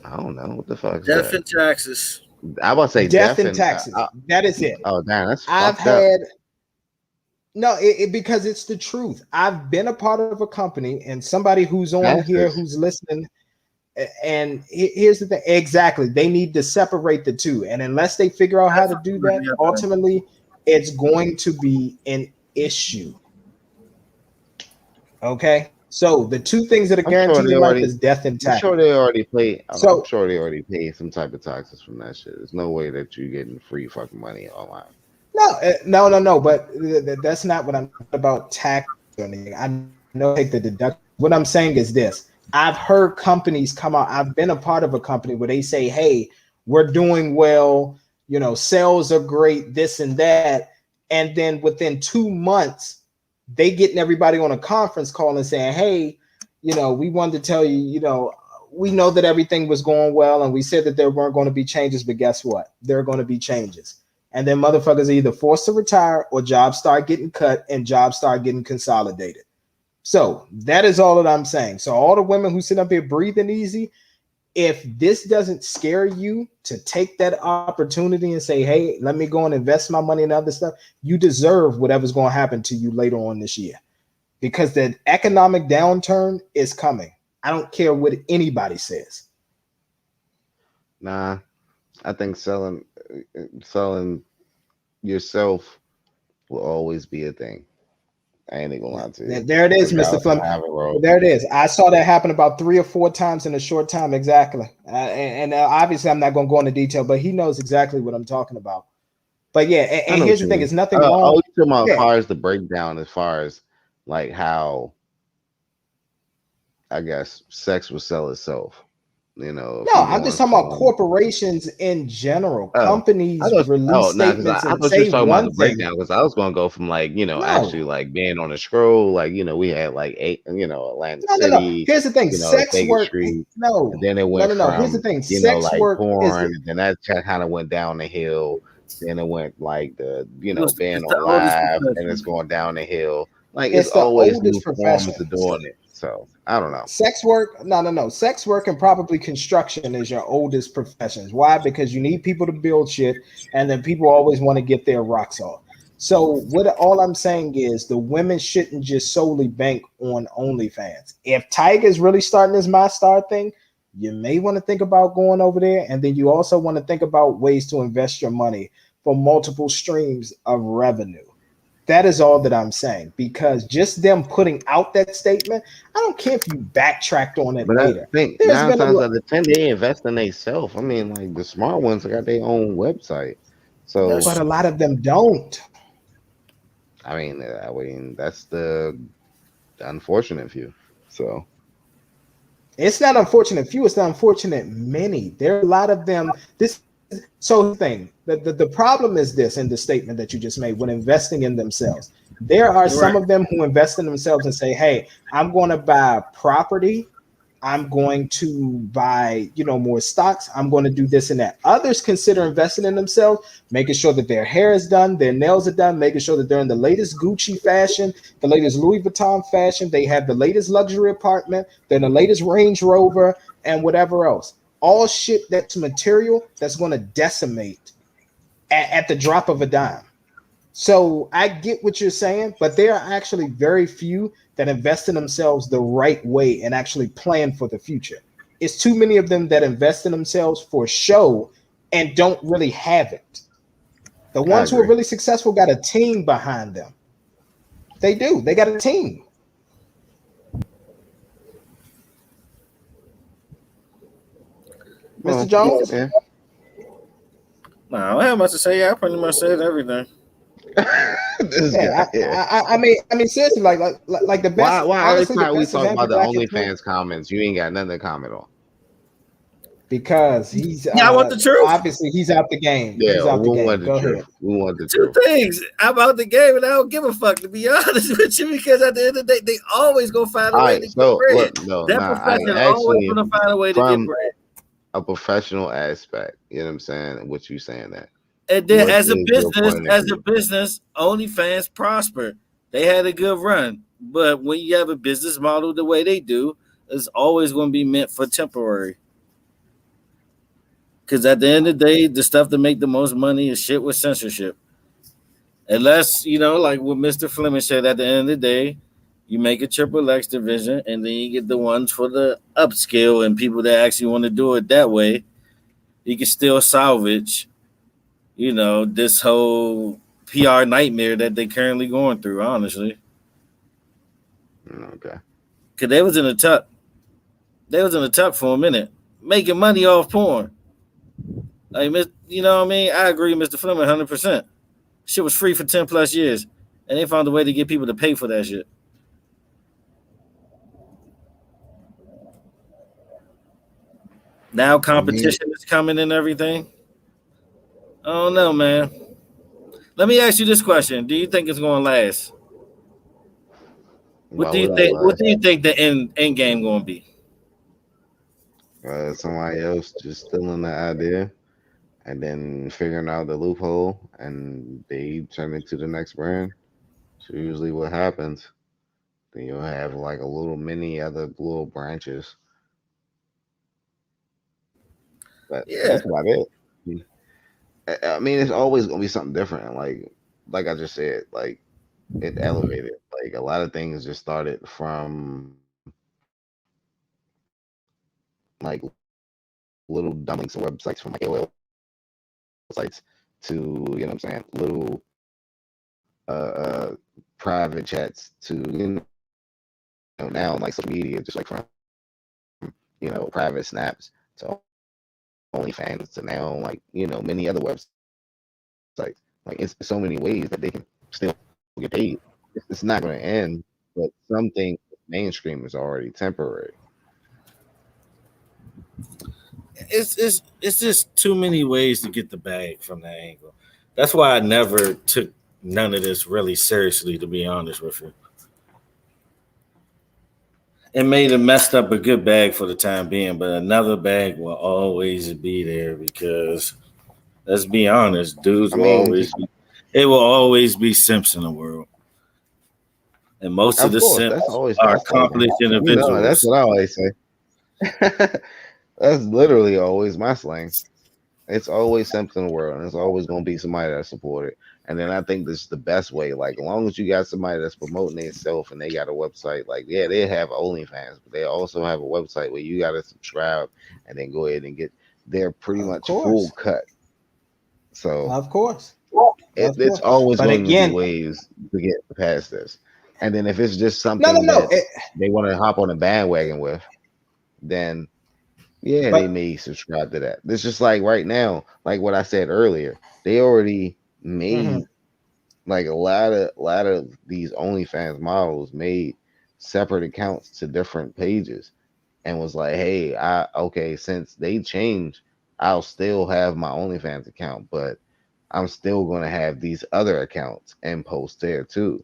I don't know what the fuck. Death and taxes. I about to say death and taxes. That is it. Oh damn, that's I've fucked up. No, because it's the truth. I've been a part of a company, and somebody who's on here who's listening. And here's the thing. Exactly. They need to separate the two. And unless they figure out how to do that, ultimately, it's going to be an issue. Okay. So the two things that are guaranteed in life is death and taxes. I'm sure they already paid. I'm sure they already paid some type of taxes from that shit. There's no way that you're getting free fucking money online. No. But that's not what I'm about tax or anything. I know take the deduction. What I'm saying is this. I've heard companies come out. I've been a part of a company where they say, hey, we're doing well. Sales are great, this and that. And then within 2 months, they getting everybody on a conference call and saying, hey, we wanted to tell you, we know that everything was going well. And we said that there weren't going to be changes. But guess what? There are going to be changes. And then motherfuckers are either forced to retire or jobs start getting cut and jobs start getting consolidated. So that is all that I'm saying. So all the women who sit up here breathing easy, if this doesn't scare you to take that opportunity and say, hey, let me go and invest my money in other stuff, you deserve whatever's going to happen to you later on this year, because the economic downturn is coming. I don't care what anybody says. Nah, I think selling yourself will always be a thing. I ain't gonna lie to you. There it is, Mr. Fleming. There it is. I saw that happen about 3 or 4 times in a short time. Exactly. And obviously, I'm not going to go into detail, but he knows exactly what I'm talking about. But yeah, and here's the thing: it's nothing wrong. Oh, you're talking about as far as the breakdown, as far as like how I guess sex will sell itself. If No, you I'm going just talking about from corporations in general. oh, I Companies thought release no, because statements I and thought you was say talking about one the thing. breakdown because I was gonna go from like No, actually like being on a scroll like we had like eight Atlantic no. City, Here's the thing: sex Vegas work. Street, and No, then it went no. Here's the from thing: sex like work is porn, then that kind of went down the hill. Then it went like the being It's the on oldest live, and it's profession. going down the hill. Like it's it's the always new oldest forms profession. of doing it. So I don't know. Sex work, no. Sex work and probably construction is your oldest professions. Why? Because you need people to build shit, and then people always want to get their rocks off. So what all I'm saying is the women shouldn't just solely bank on OnlyFans. If Tiger's really starting this My Star thing, you may want to think about going over there, and then you also want to think about ways to invest your money for multiple streams of revenue. That is all that I'm saying, because just them putting out that statement, I don't care if you backtracked on it But I later. think There's nine been a times out of 10 they invest in themselves. I mean, like the smart ones got their own website. That's but So a lot of them don't. I mean that's the unfortunate few. So It's not unfortunate few, it's the unfortunate many. There are a lot of them. This so the thing, the problem is this in the statement that you just made when investing in themselves. There are some right. of them who invest in themselves and say, hey, I'm going to buy property. I'm going to buy, more stocks. I'm going to do this and that. Others consider investing in themselves, making sure that their hair is done, their nails are done, making sure that they're in the latest Gucci fashion, the latest Louis Vuitton fashion. They have the latest luxury apartment, they're in the latest Range Rover, and whatever else. All shit that's material that's going to decimate at the drop of a dime. So I get what you're saying, but there are actually very few that invest in themselves the right way and actually plan for the future. It's too many of them that invest in themselves for show and don't really have it. The I ones who are agree. really successful got a team behind them. They do. They got a team. Mr. Well, Jones? yeah. Nah, I don't have much to say. I pretty much said everything. This Yeah, guy, yeah. I mean, seriously, like the best, Why every honestly, the time we best talk about example the that I can think, OnlyFans comments, you ain't got nothing to comment on? because he's Yeah, I want the truth. obviously he's out the game. Yeah, He's out the we game. want the Go ahead. truth. We want the Two truth. things. I'm out the game and I don't give a fuck, to be honest with you, because at the end of the day, they always gonna find a All way right, to get so bread. look, no, That nah, I profession always actually gonna find a way to get from bread. a professional aspect, you know what I'm saying? What you saying that? And then What is your point of as a view? business, OnlyFans prospered. They had a good run. But when you have a business model the way they do, it's always going to be meant for temporary. Because at the end of the day, the stuff that make the most money is shit with censorship. Unless, like what Mr. Fleming said, at the end of the day, you make a triple X division and then you get the ones for the upscale and people that actually want to do it that way. You can still salvage, this whole PR nightmare that they currently going through, honestly. Okay. Cause they was in the tuck. They was in the tuck for a minute, making money off porn. Like, you know what I mean? I agree, Mr. Fleming, 100%. Shit was free for 10 plus years, and they found a way to get people to pay for that shit. Now I mean, competition is coming and everything. I don't know, man. Let me ask you this question: do you think it's going to last? What why do you would I think? What lie? do you think the end game going to be? Somebody else just stealing the idea and then figuring out the loophole and they turn it to the next brand. So usually what happens, then you'll have like a little mini other little branches. But Yeah, that's about it. I mean, it's always gonna be something different. Like I just said, like it elevated. Like a lot of things just started from like little dumb links and websites from like AOL sites to little uh private chats to now like social media, just like from private snaps to OnlyFans to now like many other websites. Like it's so many ways that they can still get paid. It's not going to end, but something mainstream is already temporary. It's just too many ways to get the bag from that angle. That's why I never took none of this really seriously, to be honest with you. It made it messed up a good bag for the time being, but another bag will always be there because let's be honest, dudes I will mean, always be. It will always be simps in the world, and most of of the course, that's simps always are my slogan. accomplished You know, that's individuals. what I always say. That's literally always my slang. It's always something in the world, and it's always going to be somebody that support it. And then I think this is the best way. Like, as long as you got somebody that's promoting themselves and they got a website, like, yeah, they have OnlyFans, but they also have a website where you got to subscribe and then go ahead and get their pretty Of much full course. cut. So Of course. it's always But going to be again, ways to get past this. And then if it's just no, no, something no. that they want to hop on a bandwagon with, then yeah, they But may subscribe to that. It's just like right now, like what I said earlier, they already mhm. made like a lot of these OnlyFans models made separate accounts to different pages and was like, hey, I okay, since they changed, I'll still have my OnlyFans account, but I'm still gonna have these other accounts and post there too.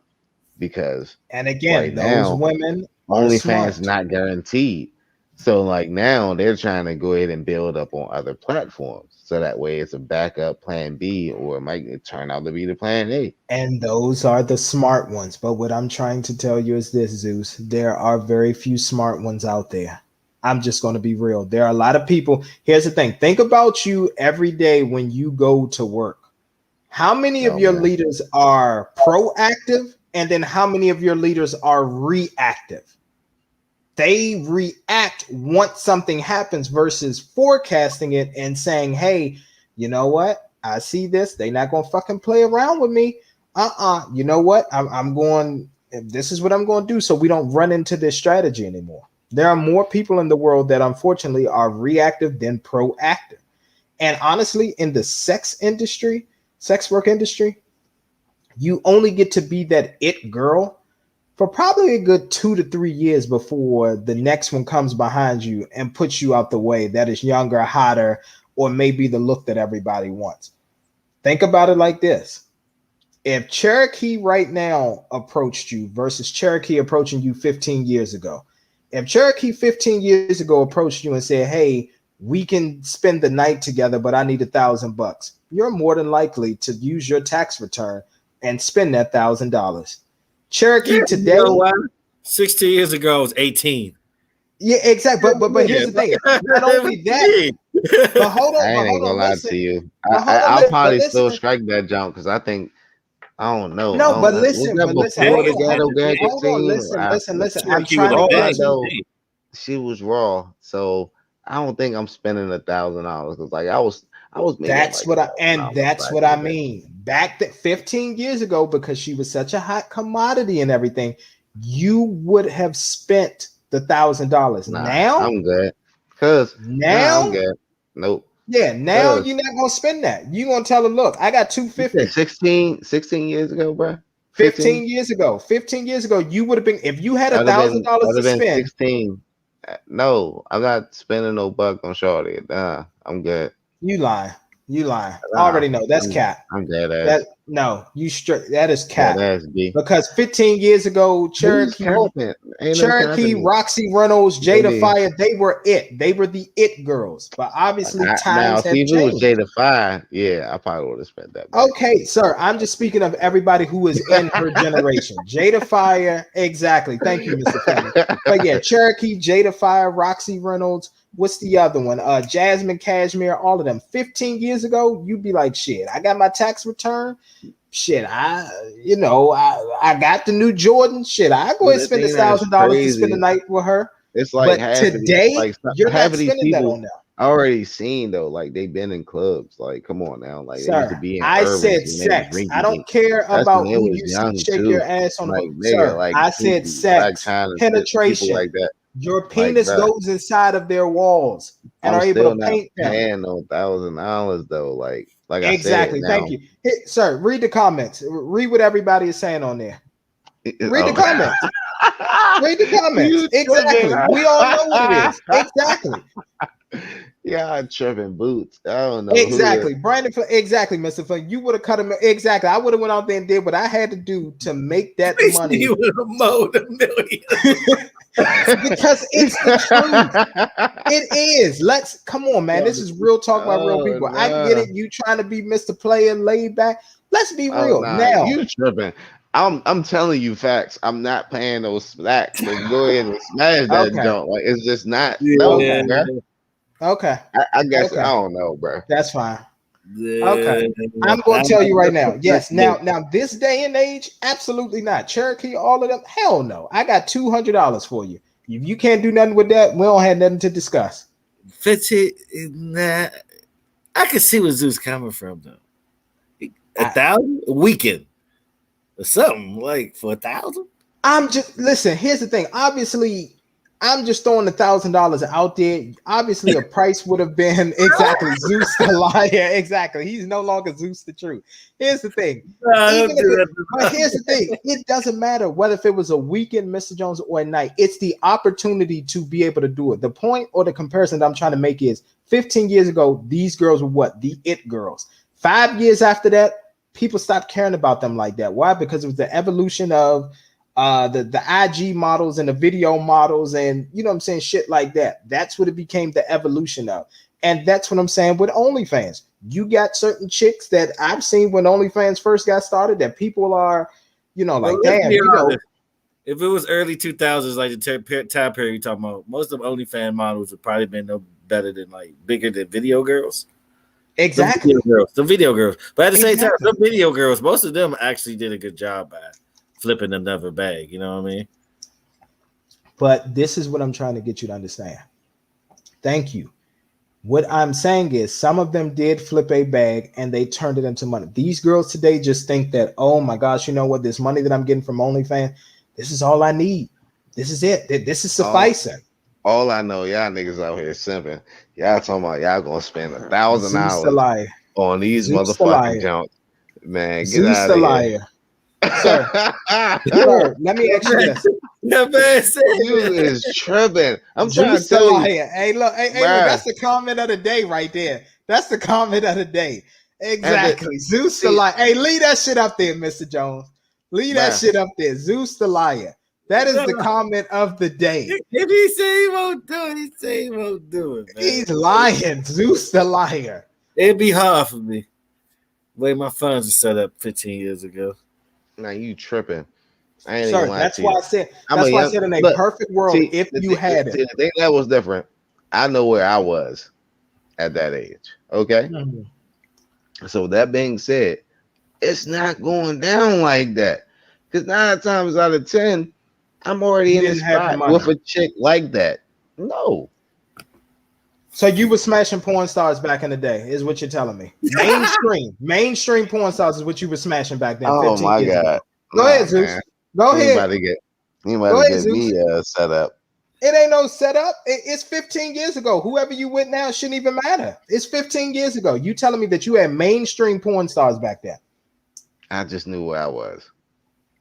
Because And right again, those now women are OnlyFans smart. not guaranteed. So like now they're trying to go ahead and build up on other platforms. So that way it's a backup plan B or it might turn out to be the plan A. And those are the smart ones. But what I'm trying to tell you is this, Zeus. There are very few smart ones out there. I'm just going to be real. There are a lot of people. Here's the thing. Think about you every day when you go to work. How many of Oh your man. leaders are proactive? And then how many of your leaders are reactive? They react once something happens versus forecasting it and saying, hey, you know what? I see this. They not going to fucking play around with me. You know what? I'm going, this is what I'm going to do so we don't run into this strategy anymore. There are more people in the world that unfortunately are reactive than proactive. And honestly, in the sex work industry, you only get to be that it girl for probably a good 2 to 3 years before the next one comes behind you and puts you out the way that is younger, hotter, or maybe the look that everybody wants. Think about it like this. If Cherokee right now approached you versus Cherokee approaching you 15 years ago, if Cherokee 15 years ago approached you and said, hey, we can spend the night together, but I need $1,000, you're more than likely to use your tax return and spend that $1,000. Yeah, Cherokee you know today, what? 16 years ago, I was 18. yeah, exactly. But Yeah, here's the thing. Not what only you that, mean? I ain't but hold gonna on, lie listen. to you. But hold on, I'll but probably still listen. strike that jump because I think I don't know. No, but Was listen, that but listen. before Hold the on, hold ghetto on, gadget hold on. scene? Listen, listen, listen. I'm Cherokee was trying a to Before that get bag. you. though, she was raw. So I don't think I'm spending $1,000 because like I was making That's like what I and $1,000 that's back what in I the day. mean. Back that 15 years ago, because she was such a hot commodity and everything, you would have spent $1,000. Nah, Now, I'm good. Cause nah, I'm now, good. Nope. yeah, now Cause you're not gonna spend that. You're gonna tell her, look, I got you said 250. 16 years ago, bro. 15. 15 years ago. 15 years ago, you would have been if you had a thousand That dollars would to have been spend. 16. No, I'm not spending no buck on Shorty. Nah, I'm good. You lying. You lying. I Nah, already know that's I'm cap. I'm dead That ass. no, you straight. That is Dead cap. ass B. Because 15 years ago, Who's Cherokee, capping? Ain't no Cherokee, capping. Roxy Reynolds, Jada Maybe Fire, they were it. They were the it girls. But obviously, now times see have if it was changed. Jada 5, yeah, I probably would have spent that back Okay, sir. I'm just speaking of everybody who is in her generation. Jada Fire, exactly. Thank you, Mr. Femi. But yeah, Cherokee, Jada Fire, Roxy Reynolds. What's the other one? Jasmine Cashmere, all of them. 15 years ago, you'd be like, shit, I got my tax return. Shit, I got the new Jordan. Shit, I go But ahead and the spend a thing that's thousand dollars to spend the crazy, night with her. it's like But today, you're half not of these spending that people on them. I already seen though. Like they've been in clubs. Like, come on now. Like they used to Sir, be in I Irvings said when they was sex. I rinky don't dink. care That's when about they who was you see young shake too. your ass on the Like hook. nigga, Sir, like I said Black sex, China, people penetration. like that. Your Like, penis bruh, goes inside of their walls and I'm are able to still not paint them. paying no $1,000 though. Like I said, Exactly. Thank now. you. Hey, sir, read the comments. Read what everybody is saying on there. Read the Oh. comments. Read the comments. You tripping? Exactly. We all know what it is. Exactly. Yeah, tripping boots. I don't know Exactly, Brandon. Exactly, Mr. Flynn. You would have cut him. Exactly. I would have went out there and did what I had to do to make that money. You would have mowed a million. Because it's the truth. It is. Let's come on, man. This is real talk about real people. Nah. I get it. You trying to be Mr. Player, laid back. Let's be real. Nah, Now you tripping. I'm telling you facts. I'm not paying those slacks. Let's go ahead and smash that junk. Like it's just not. No, bro. Okay. I guess I don't know, bro. That's fine. Okay. I'm going to tell you right now. Yes. Now, this day and age, absolutely not. Cherokee, all of them. Hell no. I got $200 for you. If you can't do nothing with that, we don't have nothing to discuss. 50. Nah, I can see where Zeus coming from though. 1,000 a weekend or something like for 1,000. I'm just listen. Here's the thing. Obviously, I'm just throwing $1,000 out there. Obviously, a price would have been exactly Zeus the liar. Exactly. He's no longer Zeus the truth. Here's the thing. But here's the thing. It doesn't matter whether if it was a weekend, Mr. Jones, or a night. It's the opportunity to be able to do it. The point or the comparison that I'm trying to make is 15 years ago, these girls were what? The it girls. 5 years after that, people stopped caring about them like that. Why? Because it was the evolution of the IG models and the video models and you know what I'm saying, shit like that. That's what it became the evolution of. And that's what I'm saying with OnlyFans. You got certain chicks that I've seen when OnlyFans first got started that people are, you know, like, damn, you know. If it was early 2000s, like the time period you're talking about, most of OnlyFans models would probably been no better than like bigger than video girls. Exactly. The video girls. But at the same time, the video girls, most of them actually did a good job at flipping another bag, you know what I mean? But this is what I'm trying to get you to understand. Thank you. What I'm saying is some of them did flip a bag and they turned it into money. These girls today just think that, oh my gosh, you know what? This money that I'm getting from OnlyFans, this is all I need. This is it. This is sufficing. All I know, y'all niggas out here simping. Y'all talking about y'all gonna spend $1,000 on these motherfucking junk. Man, get out of here. Sir, let me ask you this. You is tripping. I'm trying to tell you. Hey, look, look, that's the comment of the day right there. That's the comment of the day. Exactly. Zeus the liar. Hey, leave that shit up there, Mr. Jones. Leave that shit up there. Zeus the liar. That is the comment of the day. If he say he won't do it, he say he won't do it. Man. He's lying. Zeus the liar. It'd be hard for me. The way my funds are set up 15 years ago. Now you tripping. Sir, that's why I said. That's why I said in a perfect world, if you had it. The thing that was different. I know where I was at that age. Okay. Mm-hmm. So that being said, it's not going down like that. Because 9 times out of 10, I'm already in this spot with a chick like that. No. So you were smashing porn stars back in the day, is what you're telling me. Mainstream porn stars is what you were smashing back then. Oh my God. Ago. Go ahead, Zeus. Man. Go ahead. Anybody get me set up. It ain't no setup. It's 15 years ago. Whoever you with now shouldn't even matter. It's 15 years ago. You telling me that you had mainstream porn stars back then? I just knew where I was.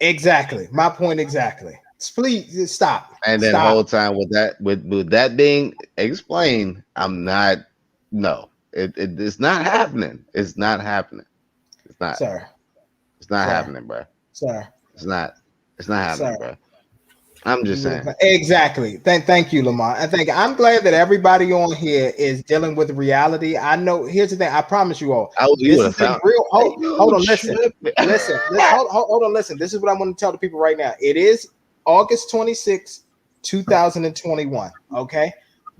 Exactly. My point exactly. Please stop. And then the whole time with that being explained, I'm not. No, it's not happening. It's not happening. It's not. Sir. It's not happening, bro. Sir. It's not happening, bro. I'm just saying. Exactly. Thank you, Lamar. I'm glad that everybody on here is dealing with reality. I know. Here's the thing. I promise you all. Hold on. Listen. Hold on. Listen. This is what I want to tell the people right now. It is August 26, 2021. Okay.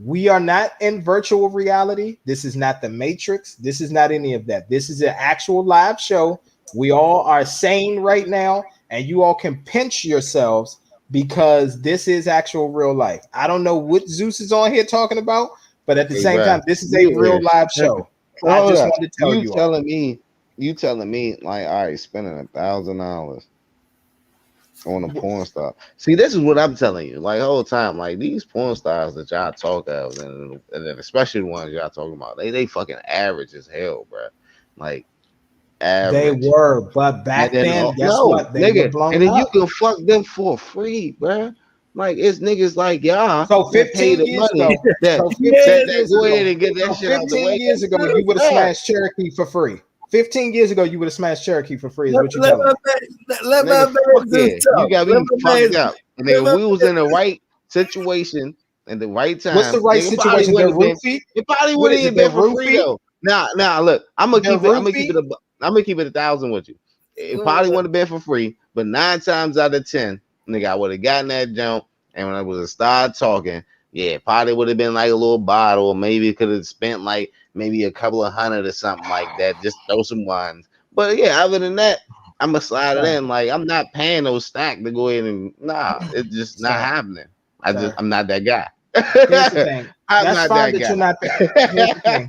We are not in virtual reality. This is not the Matrix. This is not any of that. This is an actual live show. We all are sane right now, and you all can pinch yourselves because this is actual real life. I don't know what Zeus is on here talking about, but at the same time, this is a real live show. I just wanted to tell you. You telling me like, all right, spending $1,000 on a porn star. See, this is what I'm telling you. Like the whole time, like these porn stars that y'all talk of, and then especially the ones y'all talking about, they fucking average as hell, bro. Like average. They were, but back then, guess what? They were blown and then up. you can fuck them for free, bro. Like it's niggas like y'all So that pay 15 the years money ago, that, so 15 that years go ago, ahead and get that so shit out the 15 way. years ago, you would have smashed Cherokee for free. 15 years ago, you would have smashed Cherokee for free. Is what you telling me? Let my Nigga, fuck man yeah. Zeus You talk. got Let me my fucked man. up. And Let nigga, my we was in the right situation in the right What's the time. right Nigga probably situation? would They're have been. roofie. It probably What wouldn't is even it? They're been for free roofie. though. Now, look, They're I'm gonna keep roofie. it I'm gonna keep it 1,000 with you. It probably wouldn't have been for free, but 9 times out of 10, nigga, I would have gotten that jump. And when I was to start talking, yeah, probably would have been like a little bottle, or maybe could have spent like maybe a couple of hundred or something like that. Just throw some wines. But yeah, other than that, I'm gonna slide it Sir, in. Like I'm not paying no stack to go in and it's just not sir, happening. sir. I'm not that guy. Here's the thing. I'm That's not fine that that you're guy. not. Here's the thing.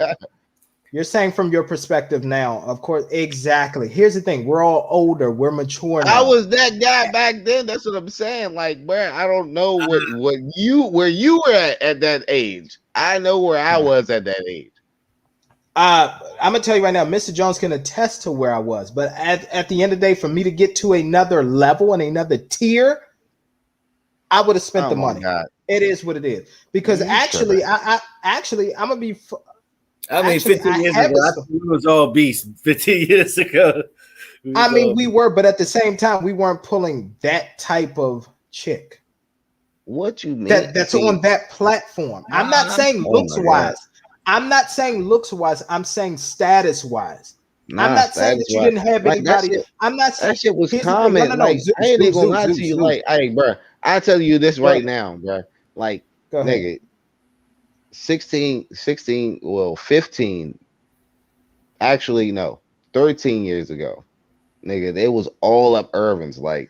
You're saying from your perspective now, of course, exactly. Here's the thing: we're all older, we're mature I now. was that guy back then. That's what I'm saying. Like, bro, I don't know where you were at that age. I know where I was at that age. I'm gonna tell you right now, Mr. Jones can attest to where I was, but at the end of the day, for me to get to another level and another tier, I would have spent Oh the my money. god. It is what it is. Because Man, you actually, tripping. I'm gonna be. I mean, Actually, 15 I years have ago, I think we was all beasts. 15 years ago. I mean, we were, but at the same time, we weren't pulling that type of chick. What you mean? That's on that platform. I'm not saying Oh looks my god. wise. I'm not saying looks wise. I'm saying status wise. I'm Nah, not saying status that you wise. didn't have Like anybody. I'm not. that shit was Here's the thing. No, no, common. no. Like I ain't even gonna lie to you. Zeus. Like, hey, bro, I tell you this Go right ahead. now, bro. Like, Go ahead. nigga, 16, well, 15. Actually, no, 13 years ago, nigga, they was all up Irvin's. Like,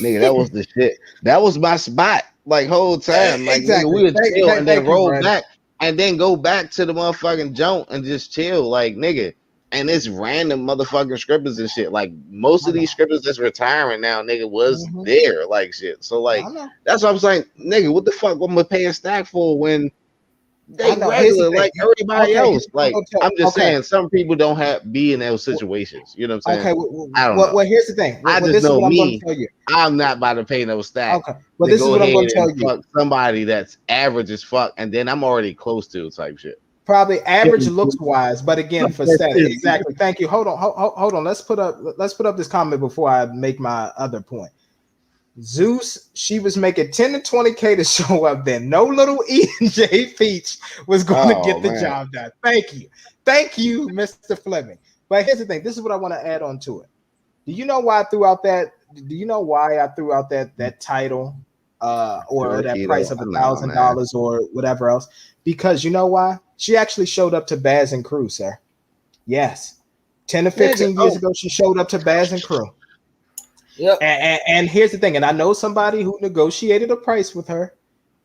nigga, that was the shit. That was my spot. Like whole time, like nigga, Exactly. we would chill and then Thank you, roll Brandon. back and then go back to the motherfucking joint and just chill, like nigga. And it's random motherfucking scripters and shit. Like most of these scripters that's retiring now, nigga, was there, like shit. So like that's what I'm saying, nigga. What the fuck? What am I paying stack for when they I know. Here's the regular thing. like everybody Okay, else? Like I'm just okay. saying, some people don't be in those situations. You know what I'm saying? Okay. I don't know. Well, here's the thing. I just This is know what I'm going me. to tell you. I'm not about to pay no stack. Okay. Well, To this is go what I'm ahead going to tell and you. fuck somebody that's average as fuck, and then I'm already close to type shit. Probably average looks wise, but again, for status. Exactly. Thank you. Hold on. Let's put up this comment before I make my other point. Zeus, she was making 10 to 20K to show up there. No little E and J Peach was going to get the job done. Thank you, Mr. Fleming. But here's the thing. This is what I want to add on to it. Do you know why I threw out that? Do you know why I threw out that title or that price of $1,000 or whatever else? Because you know why? She actually showed up to Baz and Crew, sir. Yes. 10 to 15 years ago, she showed up to Baz and Crew. Yep. And here's the thing, and I know somebody who negotiated a price with her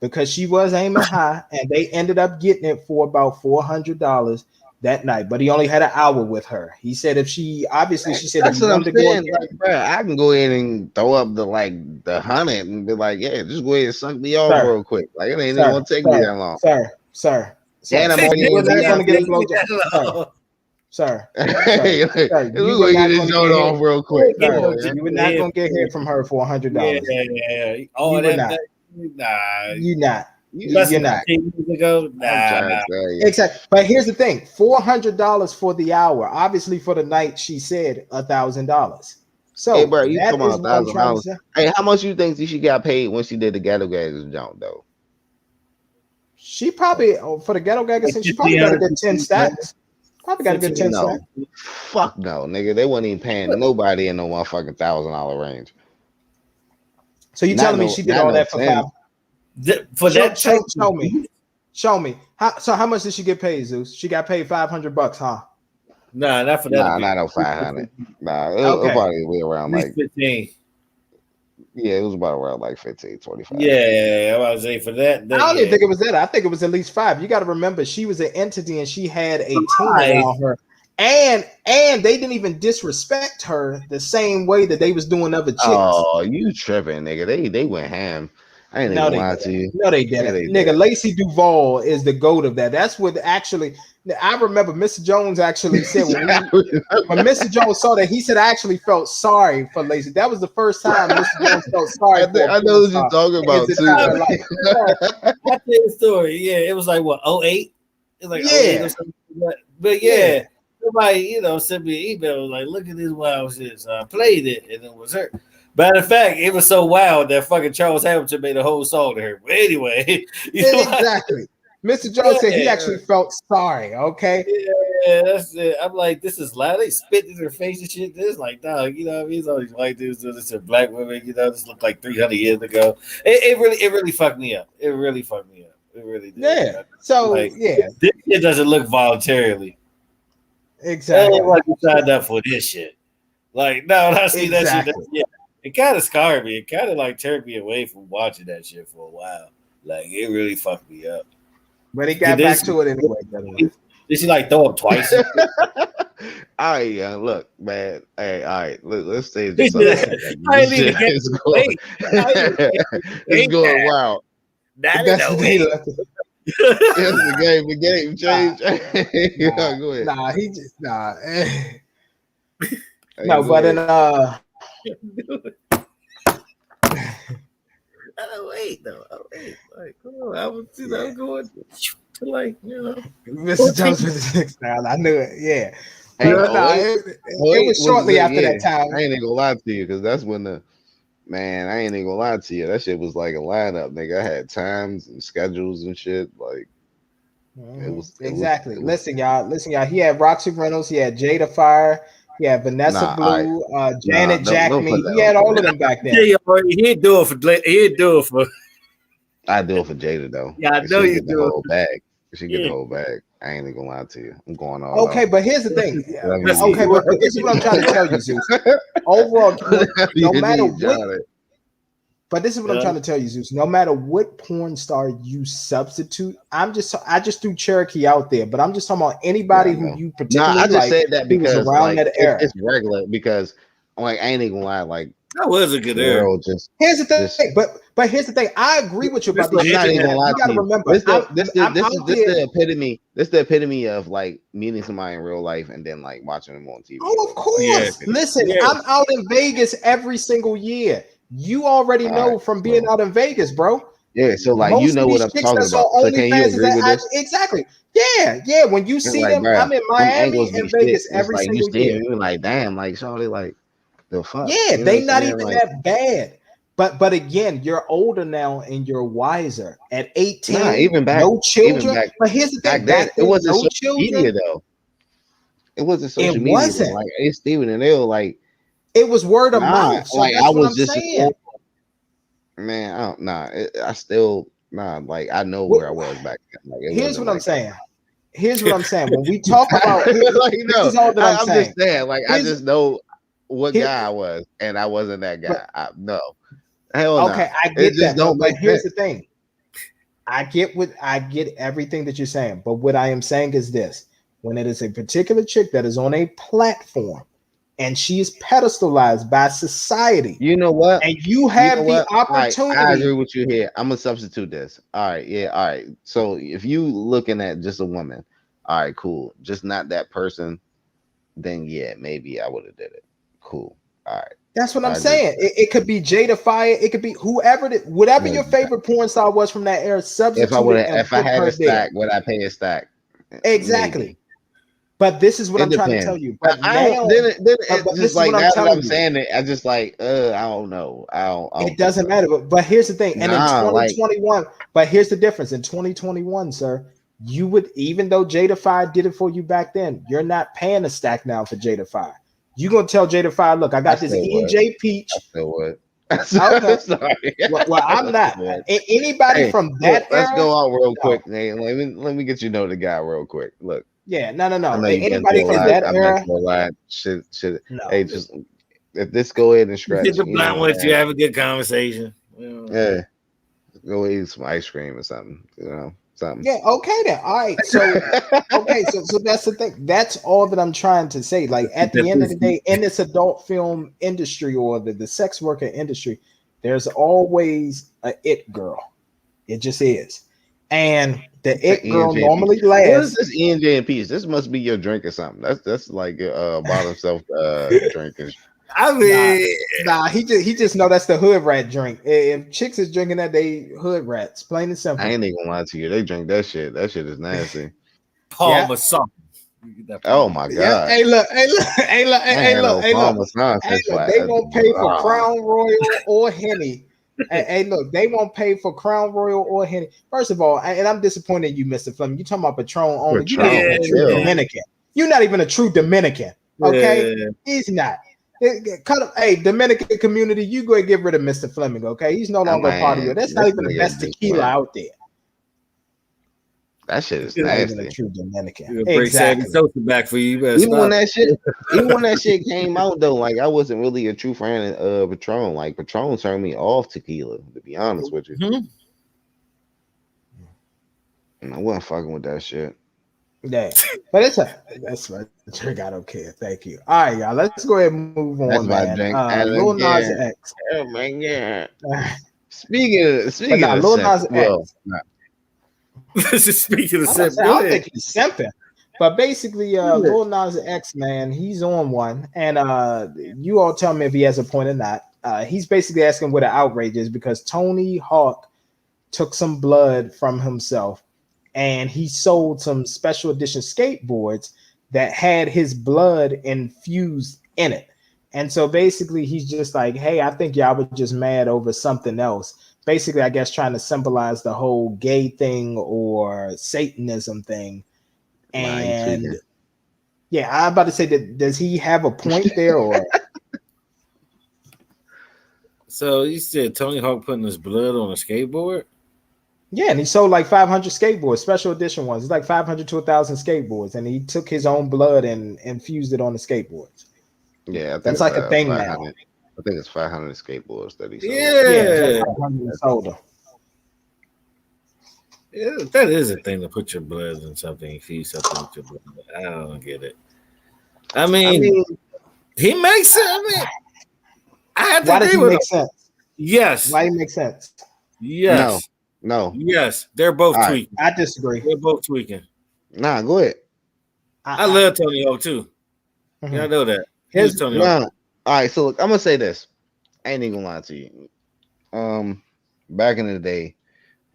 because she was aiming high, and they ended up getting it for about $400 that night. But he only had an hour with her. He said if she said that's if you what I'm wanted to go saying. Like, bro, I can go ahead and throw up the 100 and be like, yeah, just go ahead and suck me off real quick. Like it ain't even gonna take me that long. Sir. And I'm already You're not gonna get a blowjob. Sir. We're gonna get this joint off real quick. You were not gonna get here from her for $100. Yeah. All that. Nah. You're not. You're not. Ago? Nah. Exactly. But here's the thing: $400 for the hour. Obviously, for the night, she said $1,000. So, hey, bro, you talking about $1,000? Hey, how much you think she got paid when she did the Ghetto Gaggers jump though? She probably for the Ghetto Gaggers, she probably got a good 10 stacks. Probably got a good 10 stacks. Fuck no, nigga. They wasn't even paying nobody in no motherfucking $1,000 range. So you telling me she did all that for 5? For that, show me. How much did she get paid, Zeus? She got paid $500, huh? Nah, not for that. Nah, not no 500. Nah, it'll probably be around like 15. Yeah, it was about around like 15, 25. Yeah, I was saying for that. I don't even think it was that. I think it was at least 5. You got to remember, she was an entity and she had a team around her. And they didn't even disrespect her the same way that they was doing other chicks. Oh, you tripping, nigga. They went ham. I ain't even lie to you. No, they didn't. Nigga, Lacey Duvall is the GOAT of that. That's what actually I remember Mr. Jones actually said when Mr. Jones saw that, he said, I actually felt sorry for Lacey. That was the first time Mr. Jones felt sorry for I know what you're talking about too. I tell the story. Yeah, it was like what 08? It was like 08 or something. But yeah. Somebody, sent me an email like, look at this wild shit. So I played it and it was her. Matter of fact, it was so wild that fucking Charles Hamilton made a whole song to her. But anyway, exactly. Mr. Jones said he actually felt sorry. Okay. Yeah, that's it. I'm like, this is loud. They spit in her face and shit. This like, dog, you know what I mean? It's all these white dudes doing this to black women. This looked like 300 years ago. It really fucked me up. It really fucked me up. It really did. Yeah. So like, this shit doesn't look voluntarily. Exactly. It look like you signed up for this shit. Like, no, I see that shit. It kind of scarred me. It kind of like turned me away from watching that shit for a while. Like, it really fucked me up. But he got back to it anyway. Did she like throw up twice? All right, look, man. Hey, all right, let's say this. It's going wild. That's the data. The game changed. Go ahead. Nah, he just no, but then wait. Like, I was going to like, Mr. Jones with the 6 now. I knew it. Yeah. Hey, it was shortly after that time. I ain't even gonna lie to you because that's when I ain't even gonna lie to you. That shit was like a lineup, nigga. I had times and schedules and shit. Like, it was exactly. Listen, y'all. He had Roxy Reynolds. He had Jada Fire. He had Vanessa Blue. Janet Jackman. He had all of them back then. He'd do it for. I do it for Jada though. Yeah, I know you do. The whole bag. She get the whole bag. I ain't even gonna lie to you. I'm going all okay, out. But here's the thing. Okay, but this is what I'm trying to tell you, Zeus. Overall, no matter what. But this is what I'm trying to tell you, Zeus. No matter what porn star you substitute, I just threw Cherokee out there, but I'm just talking about anybody who you particularly I just said that because around that era. It's regular because like I ain't even gonna lie, like that was a good era. Here's the thing, but here's the thing. I agree with you about this. I'm not even gonna lie to you. Remember, this the epitome. This the epitome of like meeting somebody in real life and then like watching them on TV. Oh, of course. Yeah. Listen, I'm out in Vegas every single year. You already know from being out in Vegas, bro. Yeah, so like you know what I'm talking about. So can you agree with this? Exactly. Yeah. When you see them, I'm in Miami and Vegas every single year. You're like, damn, like Charlie, like the fuck. Yeah, they not even that bad. But again, you're older now and you're wiser. At 18, even back, no children. Even back, but here's the thing: back then, it wasn't no social children. media though. It wasn't social media. Wasn't. Like hey, Steven and they were like. It was word of mouth. So like that's I what was I'm just saying. Man, I still like I know where I was back then. Like, here's what I'm saying. Here's what I'm saying. When we talk about this is all that I'm saying. Just saying, like I just know what guy I was, and I wasn't that guy. No. Hell okay, I get that. But here's the thing. I get everything that you're saying, but what I am saying is this: when it is a particular chick that is on a platform and she is pedestalized by society. You know what? And you have the opportunity. I agree with you here. I'm gonna substitute this. All right, yeah, all right. So if you looking at just a woman, all right, cool. Just not that person, then yeah, maybe I would have did it. Cool. All right. That's what I'm saying. It could be Jada Fire. It could be whoever, whatever your favorite porn star was from that era. Substitute. If I had a stack, would I pay a stack? Exactly. Maybe. But this is what I'm trying to tell you. But now, then it's just like now that I'm saying it, I just like I don't know. It doesn't matter. But here's the thing. And in 2021, but here's the difference. In 2021, sir, you would, even though Jada Fire did it for you back then, you're not paying a stack now for Jada Fire. You're gonna tell Jada Fire, look, I got this E&J Peach. I still would. Okay. Sorry. Well, I'm not. Anybody from that let's era, go out real quick, Nate. Let me get you know the guy real quick. Look. Yeah, no. Anybody from that era? Should hey, just if this go ahead and stretch. Get the blunt with you, have a good conversation. Yeah, go eat some ice cream or something. You know, something. Yeah. Okay then. All right. So so that's the thing. That's all that I'm trying to say. Like at the end of the day, in this adult film industry or the sex worker industry, there's always a it girl. It just is. And the It's it girl ENJ normally What is lasts. this ENJ and Peach? This must be your drink or something. That's like bottom self drink. I Nah, mean, he just know that's the hood rat drink. If chicks is drinking that, they hood rats. Plain and I simple. ain't even gonna lie to you. They drink that shit. That shit is nasty. Yeah. Palmer something. Oh my Yeah. god. Hey, look. Hey, look. Hey, look. I Hey, ain't hey, had look. no Hey, look. Parmesan Hey, since look. They won't pay for ah. Crown Royal or Henny. Hey, look. They won't pay for Crown Royal or Henny. First of all, and I'm disappointed in you, Mr. Fleming. You talking about Patron only? You're not even a true Chill. Dominican. You're not even a true Dominican. Okay, Yeah. he's not. Hey, Dominican community, you go and get rid of Mr. Fleming. Okay, he's no longer a part of you. Man, That's not this even the nigga best been tequila sweating. out there. That shit is Not even a nasty. true Dominican. You're gonna bring Sandy Exactly. Sosa back for you. You better Even when stop. that shit came out though, like I wasn't really a true fan of Patron. Like Patron turned me off tequila, to be honest with you. Mhm. And I wasn't fucking with that shit. Yeah, but that's my drink. I don't care. Thank you. All right, y'all. Let's go ahead and move That's on, my man. drink. And Lil Nas again, X. oh my god. But Speaking nah, of Lil simp, Nas well, X. Speaking of I'm simp, about to say, I go don't ahead. think he's simping. But basically, Lil Nas X, man, he's on one. And you all tell me if he has a point or not. He's basically asking what an outrage is because Tony Hawk took some blood from himself and he sold some special edition skateboards that had his blood infused in it. And so basically, he's just like, hey, I think y'all were just mad over something else. Basically, I guess trying to symbolize the whole gay thing or Satanism thing. nah, he And tweaking. yeah, I'm about to say that does he have a point there or So you said Tony Hawk putting his blood on a skateboard? yeah, and he sold like 500 skateboards, special edition ones. It's like 500 to 1,000 skateboards, and he took his own blood and infused it on the skateboards. Yeah, I think That's it's like a thing 500. now. I think it's 500 skateboards that he sold. Yeah, it's like Yeah. 500 he sold them. Yeah, that is a thing to put your blood in something, infuse something with your blood. I don't get it. I mean, he makes it. I mean, I have to why does agree he with make him. sense? Yes. Why he make sense? Yes. No. Yes. They're both All right. tweaking. I disagree. They're both tweaking. Nah, go ahead. I love Tony Hawk too. Mhm. Y'all know that. His- Here's Tony Hawk. No. All right, so look, I'm gonna say this. I ain't even gonna lie to you. Back in the day,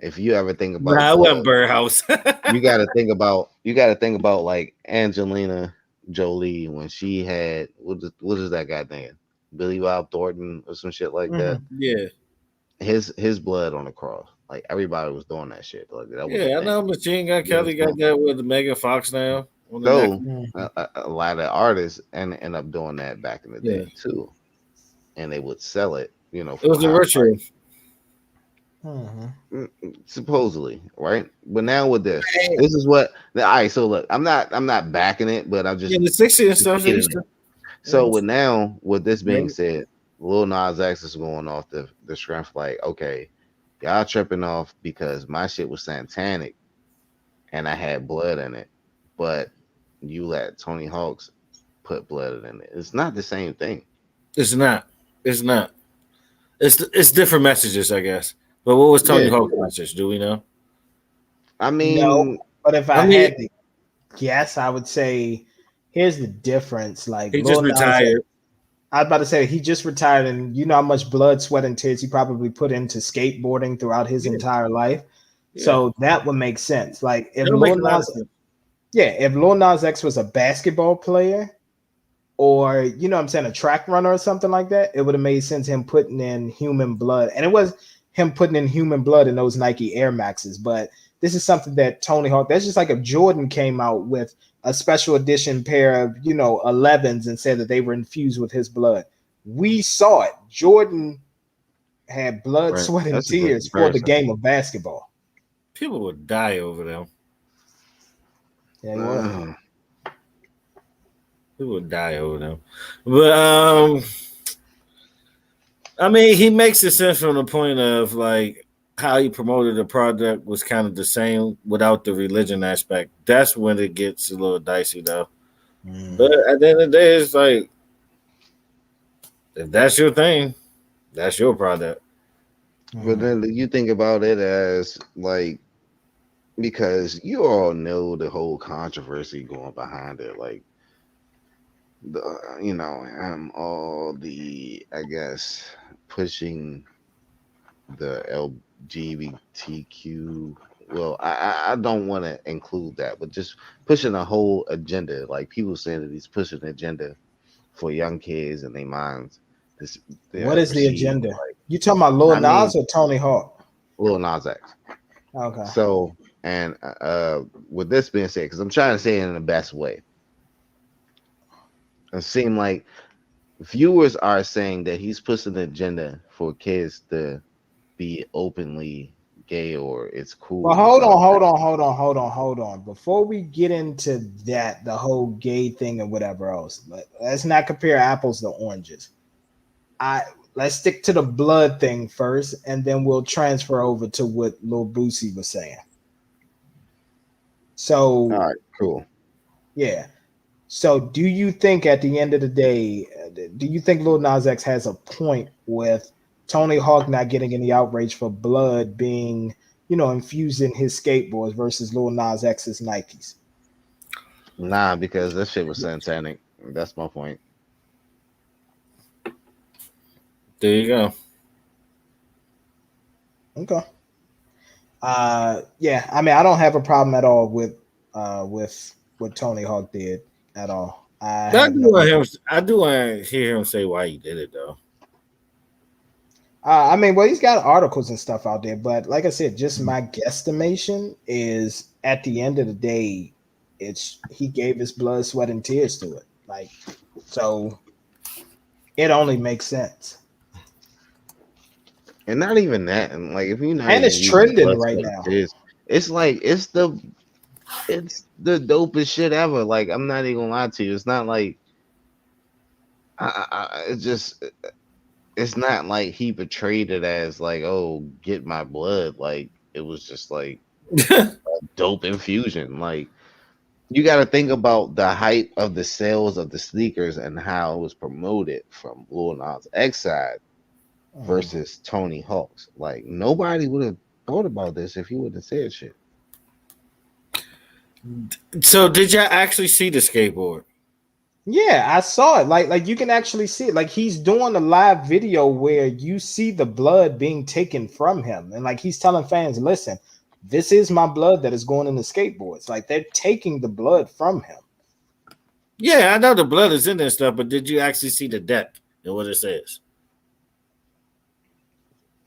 if you ever think about Nah, I wasn't Birdhouse. you gotta think about like Angelina Jolie when she had what is that guy name? Billy Bob Thornton or some shit like that. Yeah. His blood on the cross. Like everybody was doing that shit. Like that was Yeah, I know Machine Gun Kelly got that with Megan Fox now. On the So neck. a lot of artists end up doing that back in the day Yeah. too, and they would sell it. You know, It was a high ritual. supposedly, right? But now with this is what. All right, so look, I'm not backing it, but I'm just Yeah, the 60 and stuff. getting it. So with this being Maybe. said, Lil Nas X is going off the strength like, okay, y'all tripping off because my shit was satanic and I had blood in it, but you let Tony Hawk's put blood in it. It's not the same thing. It's not. It's not. It's different messages, I guess. But what was Tony Hawk's message? Do we know? I mean, no, but if I had to guess, I would say here's the difference. Like he just retired. I was about to say he just retired, and you know how much blood, sweat, and tears he probably put into skateboarding throughout his entire life. Yeah. So that would make sense. Like if It'll Lil make a lot of Nas, sense. if Lil Nas X was a basketball player, or you know what I'm saying, a track runner or something like that, it would have made sense him putting in human blood, and it was him putting in human blood in those Nike Air Maxes. But this is something that Tony Hawk. That's just like if Jordan came out with a special edition pair of 11s and said that they were infused with his blood. We saw it. Jordan had blood, right. sweat, and That's a good tears for the comparison. game of basketball. People would die over them. Yeah, he was. People would die over them. But I mean, he makes it sense from the point of like how he promoted the product was kind of the same without the religion aspect. That's when it gets a little dicey, though. But at the end of the day, it's like if that's your thing, that's your product. But then you think about it as like because you all know the whole controversy going behind it, like all the, I guess, pushing the LGBTQ. Well, I don't want to include that, but just pushing a whole agenda. Like people saying that he's pushing an agenda for young kids and their minds. This, What is the perceived, agenda? like, You talking about Lil Nas or Tony Hawk? Lil Nas X. Okay. So, and with this being said, because I'm trying to say it in the best way, it seemed like viewers are saying that he's pushing an agenda for kids to be openly gay, or it's cool. Well, hold on. Before we get into that, the whole gay thing and whatever else, let's not compare apples to oranges. Let's stick to the blood thing first, and then we'll transfer over to what Lil Boosie was saying. So, all right, cool. Yeah. So, do you think at the end of the day, do you think Lil Nas X has a point with Tony Hawk not getting any outrage for blood being, infused in his skateboards versus Lil Nas X's Nikes? Nah, because that shit was satanic. That's my point. There you go. Okay. Yeah. I mean, I don't have a problem at all with what Tony Hawk did at all. I do want to hear him say why he did it though. I mean, well, he's got articles and stuff out there, but like I said, just my guesstimation is at the end of the day, he gave his blood, sweat, and tears to it. Like, so it only makes sense. And not even that, and like if you not, and it's trending right now. It's like it's the dopest shit ever. Like I'm not even gonna lie to you. It's not like it's not like he portrayed it as like, oh, get my blood. Like it was just like a dope infusion. Like you got to think about the hype of the sales of the sneakers and how it was promoted from Lil Nas X side versus Tony Hawk's. Like nobody would have thought about this if he would have said shit. So did y'all actually see the skateboard? Yeah, I saw it. Like you can actually see it. Like he's doing a live video where you see the blood being taken from him, and like he's telling fans, "Listen, this is my blood that is going in the skateboards." Like they're taking the blood from him. Yeah, I know the blood is in there stuff, but did you actually see the deck and what it says?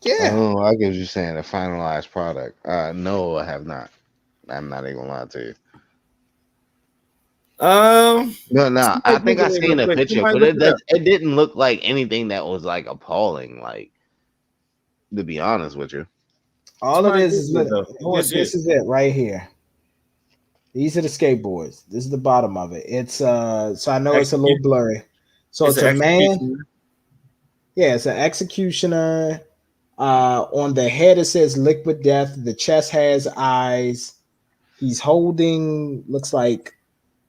Yeah. Oh, I get what you're saying. A finalized product. No, I have not. I'm not even gonna lie to you. No. I think I seen a picture, but it didn't look like anything that was like appalling. Like, to be honest with you, all of this is this is it right here. These are the skateboards. This is the bottom of it. It's so I know it's a little blurry. So it's a man. Yeah, it's an executioner. On the head it says liquid death. The chest has eyes. He's holding, looks like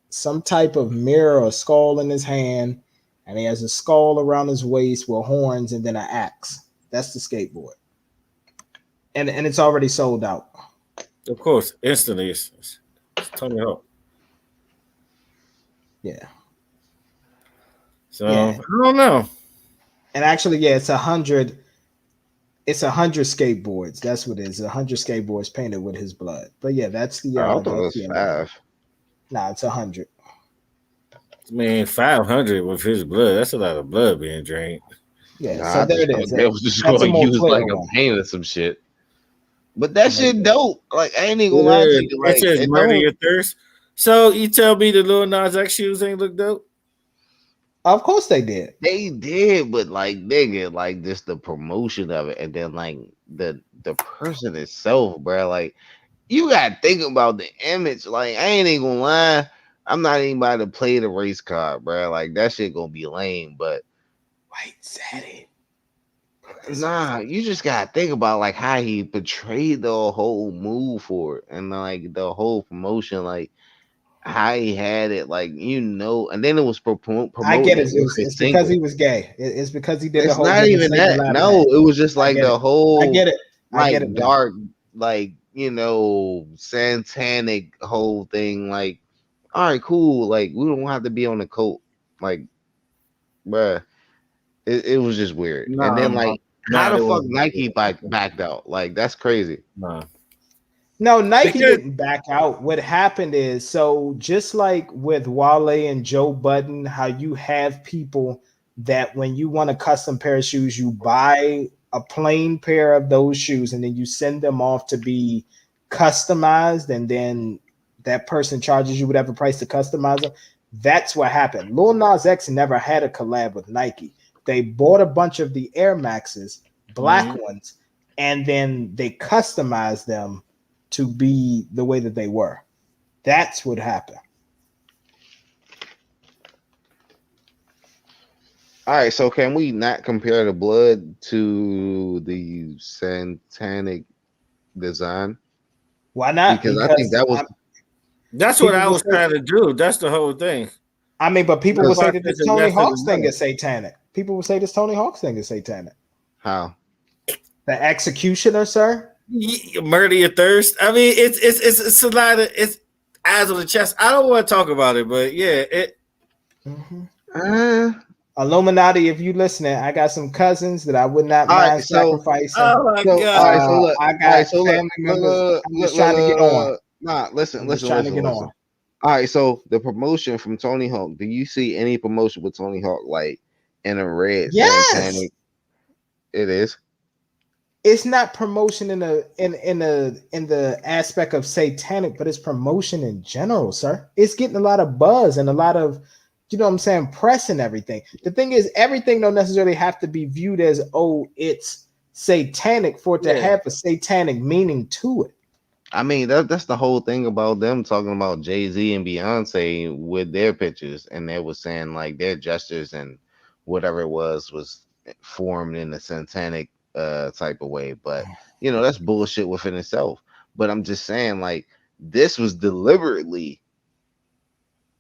some type of mirror or skull in his hand, and he has a skull around his waist with horns and then an axe. That's the skateboard. And it's already sold out. Of course, instantly it's Tony Hawk. Yeah. So I don't know. And actually, yeah, it's 100. It's 100 skateboards. That's what it is. 100 skateboards painted with his blood. But yeah, that's the. I thought it was 5. Nah, it's 100. Man, 500 with his blood. That's a lot of blood being drained. Yeah, so there it is. They was just going to use like a paint or some shit. But that shit dope. Like I ain't even gonna lie to you. Like, it says murder your thirst. So you tell me the Lil Nas X shoes ain't look dope? Of course they did. They did, but like nigga, like just the promotion of it, and then like the person itself, bro. Like you gotta think about the image. Like I ain't even gonna lie, I'm not even about to play the race card, bro. Like that shit gonna be lame. But White said it. Nah, you just gotta think about like how he portrayed the whole move for it, and like the whole promotion, like how he had it, like and then it was promoted. I get it. It's because he was gay. It's because he did. It's not even that. No, it was just like the whole. I get it. Like dark, like satanic whole thing. Like, all right, cool. Like, we don't have to be on the cult. Like, bruh, it was just weird. And Nah, then bro. like, how the They fuck wasn't. Nike backed out? Like, that's crazy. Nah. No, Nike Because didn't back out. What happened is, so just like with Wale and Joe Budden, how you have people that when you want a custom pair of shoes, you buy a plain pair of those shoes and then you send them off to be customized, and then that person charges you whatever price to customize them. That's what happened. Lil Nas X never had a collab with Nike. They bought a bunch of the Air Maxes, black ones, and then they customized them to be the way that they were. That's what happened. All right, so can we not compare the blood to the satanic design? Why not? Because I think that was that's what People I will was say- trying to do. That's the whole thing. I mean, but people will say that this That's Tony the Hawk's thing money. is satanic. People will say this Tony Hawk's thing is satanic. how. The executioner, sir. You murder your thirst. I mean, it's a lot of it's eyes on the chest. I don't want to talk about it, but yeah, it. Illuminati, if you listening, I got some cousins that I would not All right, mind so- sacrificing. Oh my So, god! all right, so look, I all got right, so family members. I'm just trying to get on. Nah, listen. I'm just trying to get on. All right, so the promotion from Tony Hawk. Do you see any promotion with Tony Hawk like in a red satanic? It is. It's not promotion in the aspect of satanic, but it's promotion in general, sir. It's getting a lot of buzz and a lot of, you know what I'm saying, press and everything. The thing is, everything don't necessarily have to be viewed as, oh, it's satanic for it to have a satanic meaning to it. I mean, that's the whole thing about them talking about Jay-Z and Beyonce with their pictures, and they were saying like their gestures and whatever it was formed in a satanic type of way. But that's bullshit within itself. But I'm just saying, like, this was deliberately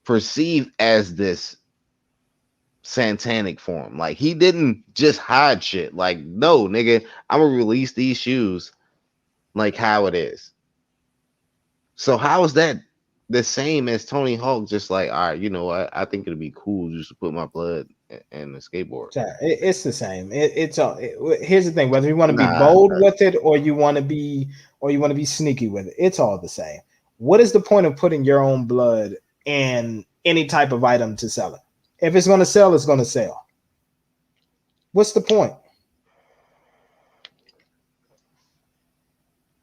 perceived as this satanic form. Like, he didn't just hide shit. Like, no, nigga, I'm gonna release these shoes like how it is. So how is that the same as Tony Hawk? Just like, all right, you know what? I think it'd be cool just to put my blood in the skateboard. It's the same. Here's the thing: whether you want to be bold with it or you want to be sneaky with it, it's all the same. What is the point of putting your own blood in any type of item to sell it? If it's going to sell, it's going to sell. What's the point?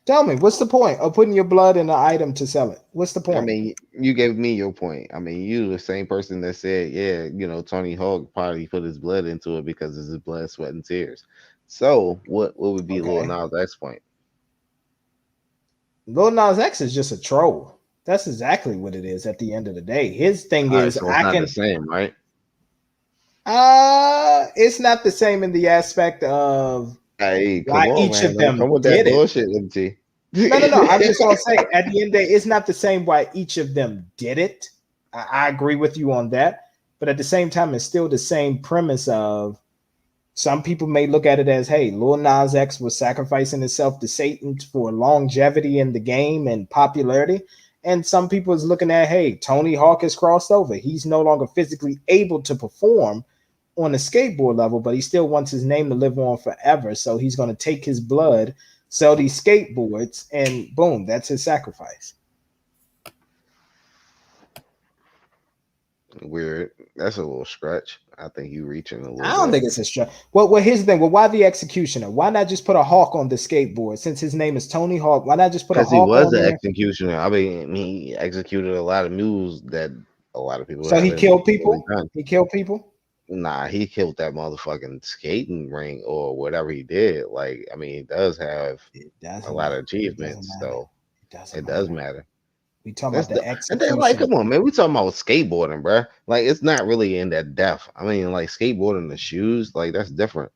Tell me, what's the point of putting your blood in an item to sell it? What's the point? I mean, you gave me your point. I mean, you the same person that said, yeah, Tony Hawk probably put his blood into it because it's his blood, sweat, and tears. So what would be Lil Nas X point? Lil Nas X is just a troll. That's exactly what it is at the end of the day. His thing is, so it's not the same, right? It's not the same in the aspect of Hey, come why on, each man. of them Come with did that it. bullshit, MT. No. I'm just gonna say at the end of the day, it's not the same why each of them did it. I agree with you on that, but at the same time, it's still the same premise of some people may look at it as, hey, Lil Nas X was sacrificing himself to Satan for longevity in the game and popularity. And some people is looking at, hey, Tony Hawk has crossed over. He's no longer physically able to perform on a skateboard level, but he still wants his name to live on forever. So he's going to take his blood, sell these skateboards, and boom, that's his sacrifice. Weird. That's a little stretch. I think you reaching a little. I don't think it's a stretch. Well, here's the thing. Well, why the executioner? Why not just put a hawk on the skateboard? Since his name is Tony Hawk, why not just put a hawk on there? Because he was an executioner. I mean, he executed a lot of moves that a lot of people. So he killed people? He killed people? Nah, he killed that motherfucking skating ring or whatever he did. Like, I mean, he does have a lot of achievements, so it does matter. We talking about the execution. And then, like, come on, man, we talking about skateboarding, bro. Like, it's not really in that depth. I mean, like, skateboarding the shoes, like, that's different.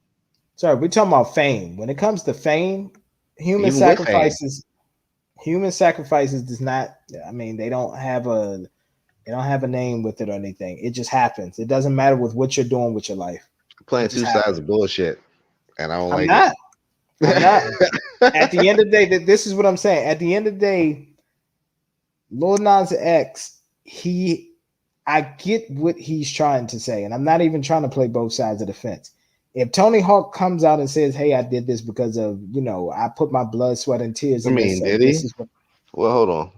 Sorry, we talking about fame. When it comes to fame, human sacrifices does not. I mean, they don't have a name with it or anything. It just happens. It doesn't matter with what you're doing with your life. Playing two sides of bullshit, and I don't like it. I'm not. At the end of the day, this is what I'm saying. At the end of the day, Lil Nas X, I get what he's trying to say, and I'm not even trying to play both sides of the fence. If Tony Hawk comes out and says, "Hey, I did this because of, I put my blood, sweat, and tears in this," did he? Well, hold on.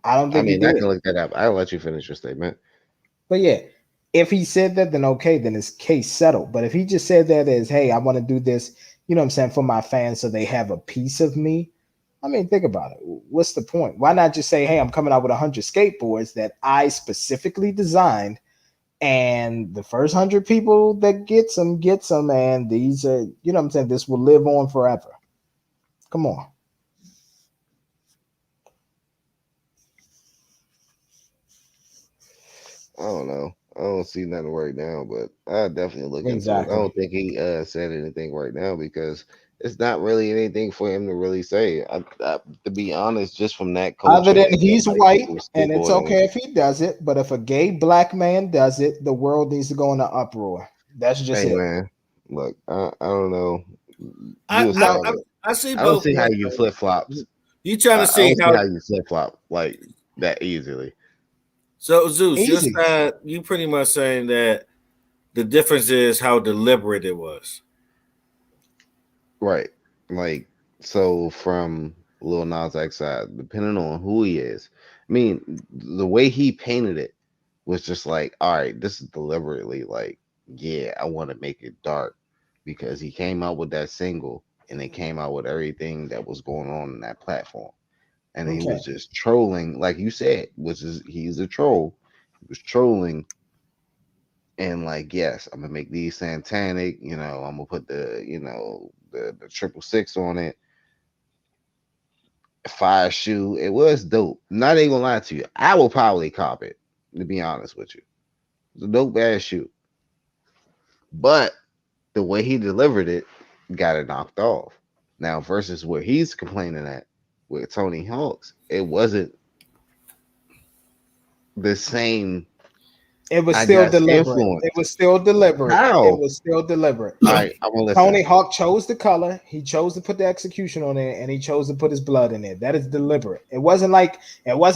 I don't think he did. I can look that up. I'll let you finish your statement. But yeah, if he said that, then okay, then it's case settled. But if he just said that as, "Hey, I want to do this," for my fans so they have a piece of me. I mean, think about it. What's the point? Why not just say, "Hey, I'm coming out with 100 skateboards that I specifically designed, and the first 100 people that gets them, and these are, this will live on forever." Come on. I don't know. I don't see nothing right now, but I definitely look into it. I don't think he said anything right now because it's not really anything for him to really say. To be honest, just from that culture, other than he's white, and it's okay if he does it, but if a gay black man does it, the world needs to go in an uproar. That's just it. Man, look, I don't know. I see both. I don't see how you flip flops. You trying to see how you flip flop like that easily. So Zeus, you pretty much saying that the difference is how deliberate it was. Right. Like, so from Lil Nas X side, depending on who he is, I mean, the way he painted it was just like, all right, this is deliberately like, yeah, I want to make it dark because he came out with that single and it came out with everything that was going on in that platform. And he was just trolling, like you said, he's a troll. He was trolling and like, yes, I'm gonna make these satanic, I'm gonna put the 666 on it. Fire shoe. It was dope. Not even gonna lie to you. I will probably cop it, to be honest with you. It's a dope ass shoe. But the way he delivered it got it knocked off. Now, versus where he's complaining at with Tony Hawk's, it wasn't the same. It was still deliberate. It was still deliberate. How? It was still deliberate. All right, I'm gonna listen. Tony Hawk chose the color. He chose to put the execution on it, and he chose to put his blood in it. That is deliberate. It wasn't like he was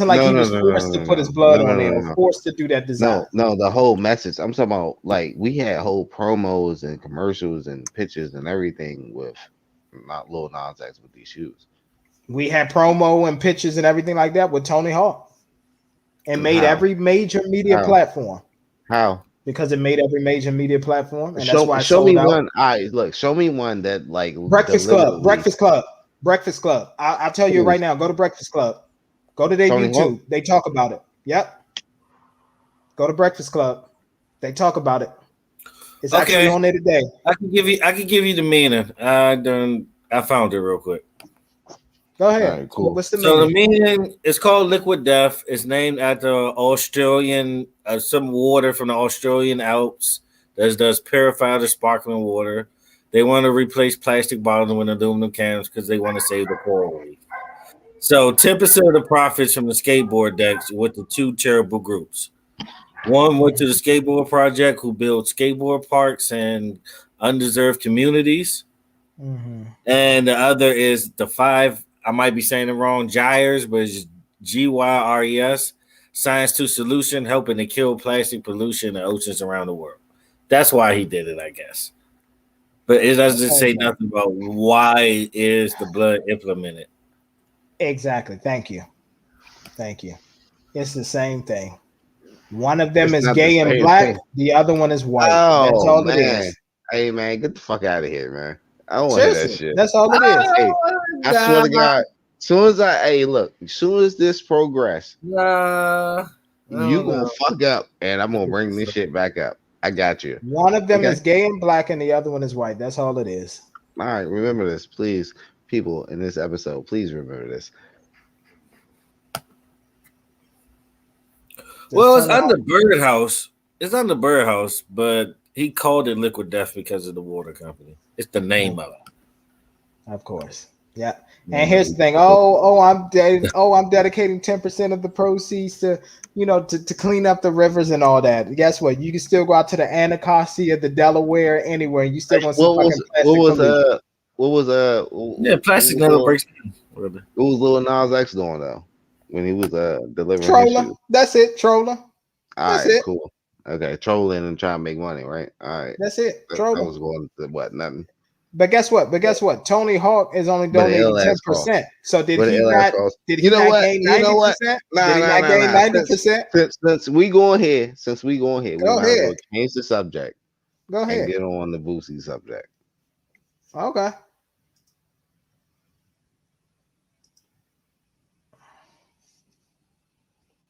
forced to put his blood on it or forced to do that design. No, the whole message. I'm talking about like we had whole promos and commercials and pictures and everything with not Lil Nas X with these shoes. We had promo and pictures and everything like that with Tony Hawk, and made every major media platform. How? Because it made every major media platform, and that's why. Show me one. Show me one that like Breakfast Club. I'll tell you right now. Go to Breakfast Club. Go to their YouTube. Hawk? They talk about it. Yep. Go to Breakfast Club. They talk about it. It's actually on there today. I can give you the meaning. I found it real quick. Go ahead. Right, cool. What's the meaning? So the meaning is called Liquid Death. It's named after Australian, some water from the Australian Alps that does purify the sparkling water. They want to replace plastic bottles with aluminum cans because they want to save the coral reef. So 10% of the profits from the skateboard decks went to two charitable groups. One went to the Skateboard Project, who builds skateboard parks and undeserved communities. Mm-hmm. And the other is the 5, I might be saying it wrong, Gyres, but it's GYRES, Science to Solution, helping to kill plastic pollution in the oceans around the world. That's why he did it, I guess. But it doesn't say nothing about why is the blood implemented. Exactly. Thank you. It's the same thing. One of them is gay and black. The other one is white. That's all it is. Hey, man, get the fuck out of here, man. I don't want to hear that shit. That's all it is. Hey, I swear to God, as soon as this progress, you gonna fuck up, and I'm gonna bring this shit back up. I got you. One of them is gay and black, and the other one is white. That's all it is. All right, remember this, please, people in this episode. Please remember this. Well, it's under Birdhouse. It's under Birdhouse, but he called it Liquid Death because of the water company. It's the name of it. Of course. Yeah. And here's the thing. I'm dedicating 10% of the proceeds to, to clean up the rivers and all that. Guess what? You can still go out to the Anacostia, the Delaware, anywhere. You still gonna see what Yeah, plastic never breaks down. What was Lil Nas X doing though when he was delivering his Troller. shoes? That's it. Troller. All That's right, it. cool. Okay, trolling and trying to make money, right? All right. That's it. That Troller. was going to what? Nothing. But guess what? Tony Hawk is only But an donating ill ass cost. 10%. So did But an he ill ass not? cost. Did he You know not what? gain You know what? 90%? Nah, Did he not gain 90%? Since we going here, we Go might as well ahead. change the subject Go and ahead. get on the Boosie subject. Okay.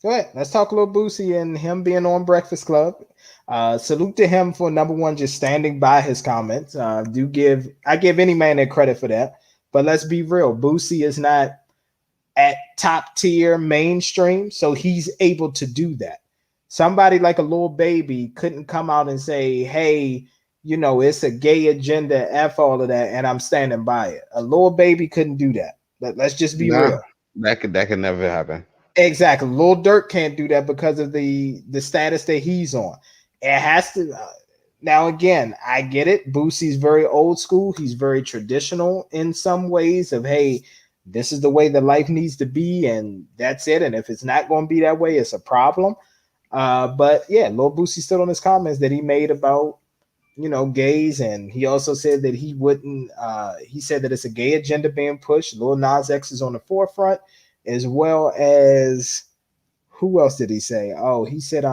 Go ahead. Let's talk a little Boosie and him being on Breakfast Club. Salute to him for number one, just standing by his comments. I give any man that credit for that. But let's be real. Boosie is not at top tier mainstream, so he's able to do that. Somebody like a Lil Baby couldn't come out and say, hey, it's a gay agenda, F all of that, and I'm standing by it. A Lil Baby couldn't do that. Let's just be real. That could never happen. Exactly. Lil Durk can't do that because of the status that he's on. It has to. Now, again, I get it. Boosie's very old school. He's very traditional in some ways of, hey, this is the way that life needs to be, and that's it. And if it's not going to be that way, it's a problem. But yeah, Lil Boosie stood on his comments that he made about, gays. And he also said that he wouldn't, he said that it's a gay agenda being pushed. Lil Nas X is on the forefront, as well as, who else did he say? Oh, he said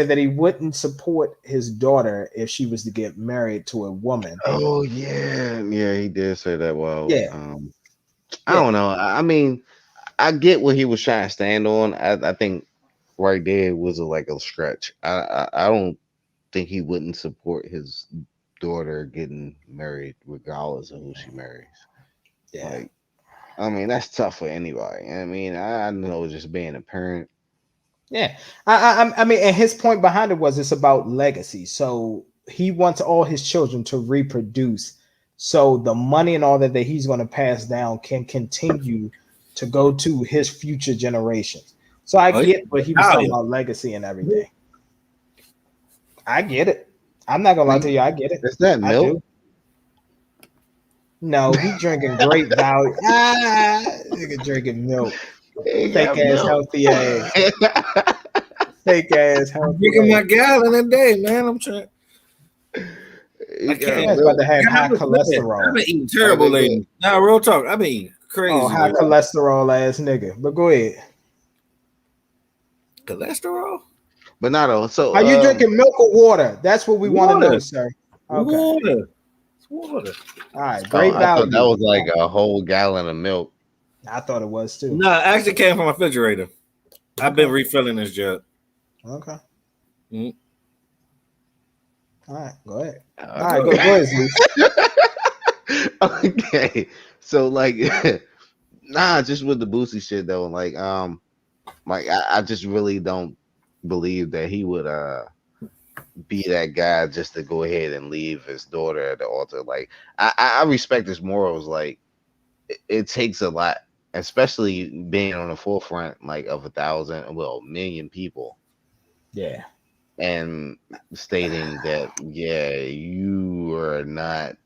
that he wouldn't support his daughter if she was to get married to a woman. Oh yeah, he did say that. Well, yeah. I don't know. I mean, I get what he was trying to stand on. I think right there was like a stretch. I don't think he wouldn't support his daughter getting married regardless of who she marries. Yeah. Like, I mean, that's tough for anybody. I mean, I know just being a parent. Yeah. I mean, and his point behind it was it's about legacy. So he wants all his children to reproduce. So the money and all that he's going to pass down can continue to go to his future generations. So I get what he was talking about, legacy and everything. I get it. I'm not going to lie to you. I get it. Is that milk? No, he drinking great value. Nigga drinking milk. Fake ass healthy ass. Fake ass healthy. Drinking my gallon a day, man. I'm trying. I can't. About to have high cholesterol. I've been eating terrible lately. Nah, real talk. I've been eating crazy. Oh, high cholesterol ass nigga. But go ahead. Cholesterol? But not all. So are you drinking milk or water? That's what we want to know, sir. Okay. Water. It's water. All right. Great value. I thought that was like a whole gallon of milk. I thought it was too. No, it actually came from my refrigerator. I've been refilling this jug. Okay. Mm-hmm. All right, go ahead. All right, go ahead, Zeus. Okay. So like just with the Boosie shit though, like I just really don't believe that he would be that guy just to go ahead and leave his daughter at the altar. Like I respect his morals. Like it takes a lot, especially being on the forefront like of 1 million people. Yeah. And stating that you are not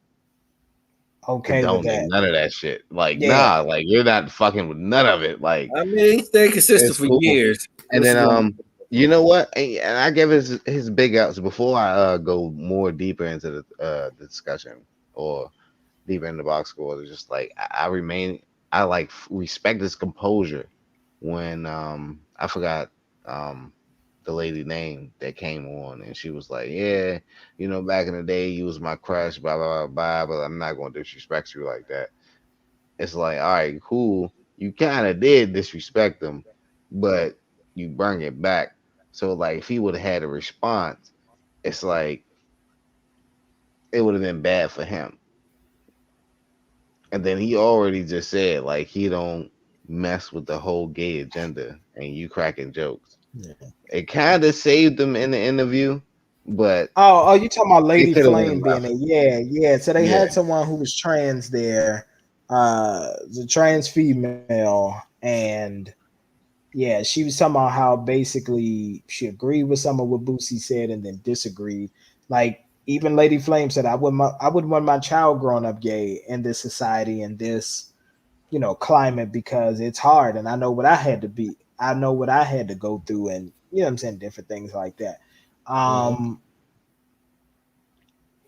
okay with that. None of that shit. Like nah, like you're not fucking with none of it. Like I mean, he stayed consistent for years. And then you know what? And I give his big outs before I go more deeper into the discussion or deeper in the box score. It's just like I like respect his composure when I forgot the lady name that came on and she was like, yeah, back in the day you was my crush, blah blah blah, but I'm not gonna disrespect you like that. It's like, all right, cool, you kind of did disrespect them, but you bring it back. So like if he would have had a response, it's like it would have been bad for him. And then he already just said like he don't mess with the whole gay agenda and you cracking jokes. Yeah. It kind of saved him in the interview, but you talking about Lady Flame being there? Yeah. So they had someone who was trans there, the trans female, and she was talking about how basically she agreed with some of what Boosie said and then disagreed. Like even Lady Flame said, I wouldn't want my child growing up gay in this society and this, climate, because it's hard. And I know what I had to be. I know what I had to go through, and what I'm saying, different things like that.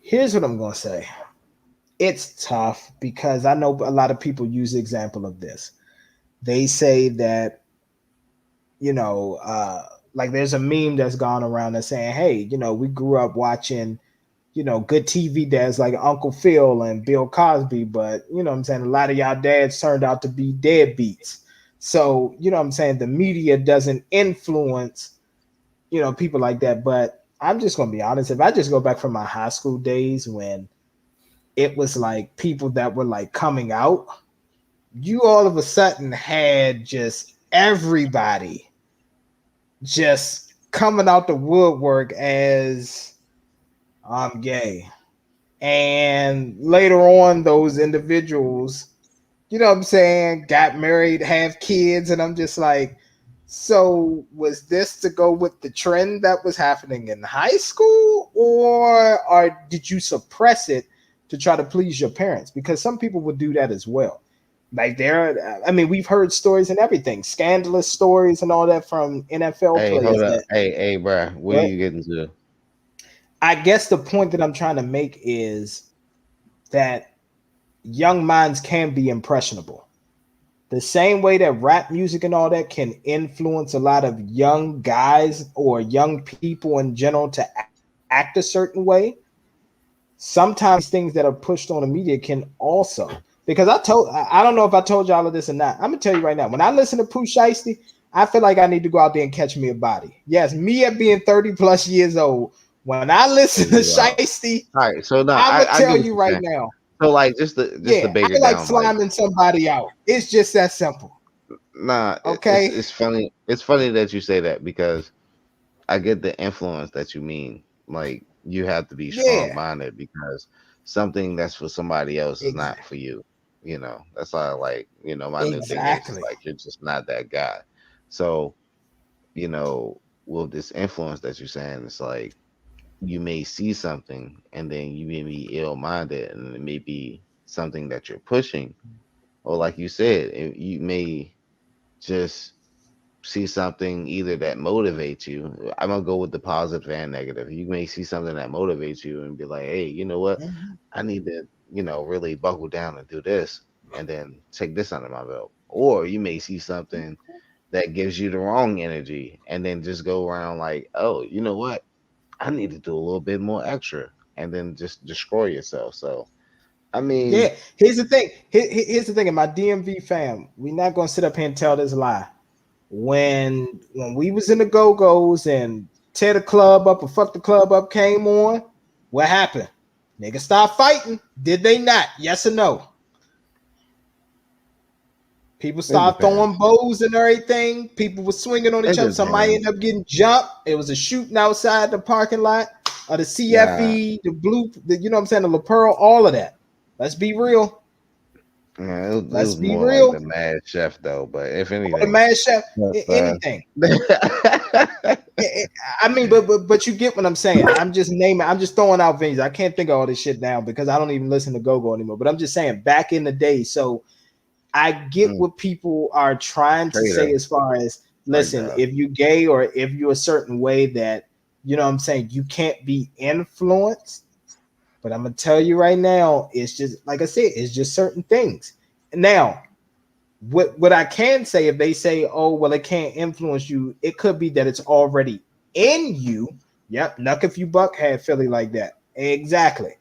Here's what I'm going to say. It's tough because I know a lot of people use the example of this. They say that, like there's a meme that's gone around that's saying, hey, we grew up watching, good TV dads like Uncle Phil and Bill Cosby, but I'm saying, a lot of y'all dads turned out to be deadbeats. So, I'm saying, the media doesn't influence, people like that. But I'm just going to be honest. If I just go back from my high school days when it was like people that were like coming out, you all of a sudden had just everybody just coming out the woodwork as I'm gay. And later on, those individuals, got married, have kids. And I'm just like, so was this to go with the trend that was happening in high school, or did you suppress it to try to please your parents? Because some people would do that as well. Like we've heard stories and everything, scandalous stories and all that from NFL Hey, players. hold up. Hey, bro. What are you getting to? I guess the point that I'm trying to make is that young minds can be impressionable. The same way that rap music and all that can influence a lot of young guys or young people in general to act a certain way, sometimes things that are pushed on the media can also. Because I don't know if I told y'all of this or not. I'm gonna tell you right now. When I listen to Pooh Shiesty, I feel like I need to go out there and catch me a body. Yes, me at being 30 plus years old. When I listen to Shiesty, all right. So now I'm gonna tell you right now. So like just the bigger I like down, sliming somebody out. It's just that simple. Nah, okay. It's funny. It's funny that you say that because I get the influence that you mean. Like you have to be strong minded because something that's for somebody else is not for you. That's why my new thing is like you're just not that guy. So, with this influence that you're saying, it's like you may see something and then you may be ill-minded and it may be something that you're pushing, or like you said, you may just see something either that motivates you. I'm gonna go with the positive and negative. You may see something that motivates you and be like, hey, you know what, I need to really buckle down and do this and then take this under my belt. Or you may see something that gives you the wrong energy and then just go around like, oh, you know what, I need to do a little bit more extra and then just destroy yourself. So, I mean, here's the thing. Here's the thing. In my DMV fam, we're not gonna sit up here and tell this lie. When we was in the Go-Go's and tear the club up or fuck the club up came on, what happened? Niggas start fighting. Did they not? Yes or no? People start throwing bows and everything. People were swinging on each other. Somebody ended up getting jumped. It was a shooting outside the parking lot of the CFE, the blue, the La Pearl, all of that. Let's be real. Yeah, it was more real. Like the Mad Chef, though. But if anything, the Mad Chef, anything. I mean, but you get what I'm saying. I'm just throwing out venues. I can't think of all this shit now because I don't even listen to Go-Go anymore. But I'm just saying, back in the day, so I get what people are trying to say as far as, listen, if you gay or if you're a certain way that, you can't be influenced. But I'm going to tell you right now, it's just, like I said, it's just certain things. Now, what I can say, if they say, oh, well, it can't influence you, it could be that it's already in you. Yep, Nuck If You Buck had Philly like that. Exactly.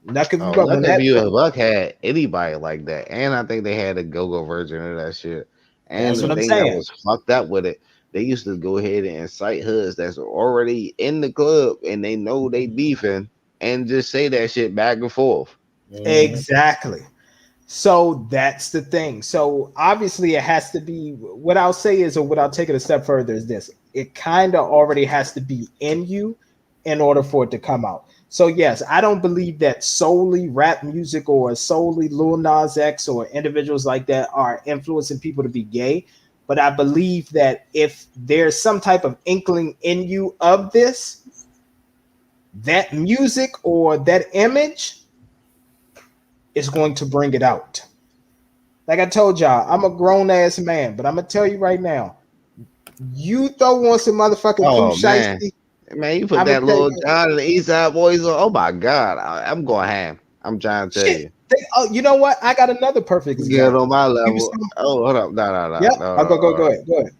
Nuck If You Buck. Nuck If You Buck had anybody like that. And I think they had a Go-Go version of that shit. And the thing that was fucked up with it, they used to go ahead and incite hoods that's already in the club and they know they beefing and just say that shit back and forth. Exactly. So that's the thing. So obviously it has to be, what I'll say is, or what I'll take it a step further is this. It kind of already has to be in you in order for it to come out. So yes, I don't believe that solely rap music or solely Lil Nas X or individuals like that are influencing people to be gay. But I believe that if there's some type of inkling in you of this, that music or that image is going to bring it out. Like I told y'all, I'm a grown ass man, but I'm gonna tell you right now, you throw on some motherfucking Oh Pooh man, Shiesty. man, you put I'm gonna that tell little you, John and the East Side Boys on. Oh my God, I'm going ham. I'm trying to tell shit. you. Oh, you know what? I got another perfect Get on example. my You level. some, Oh, hold up, yep. no, I'll go ahead. Go ahead.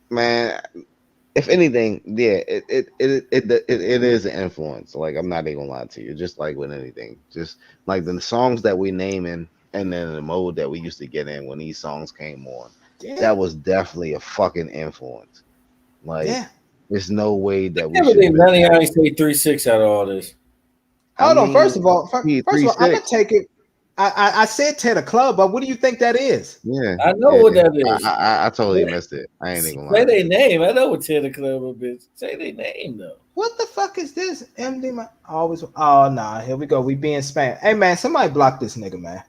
man. If anything, yeah, it is an influence. Like I'm not even gonna lie to you. Just like with anything, just like the songs that we naming, and then the mode that we used to get in when these songs came on, Yeah, that was definitely a fucking influence. Like, yeah. there's no way that we Never should think have been. none of y'all ain't say 3-6 out of all this. I Hold on. mean, First three of all, I'm gonna six. take it. I said Tedder Club, but what do you think that is? Yeah, I know yeah. what that is. I totally missed it. I ain't even gonna Say lie. their name. I know what Teddy Club is, bitch. Say their name though. What the fuck is this? MD my always. Oh nah, here we go. We being spammed. Hey man, somebody block this nigga, man.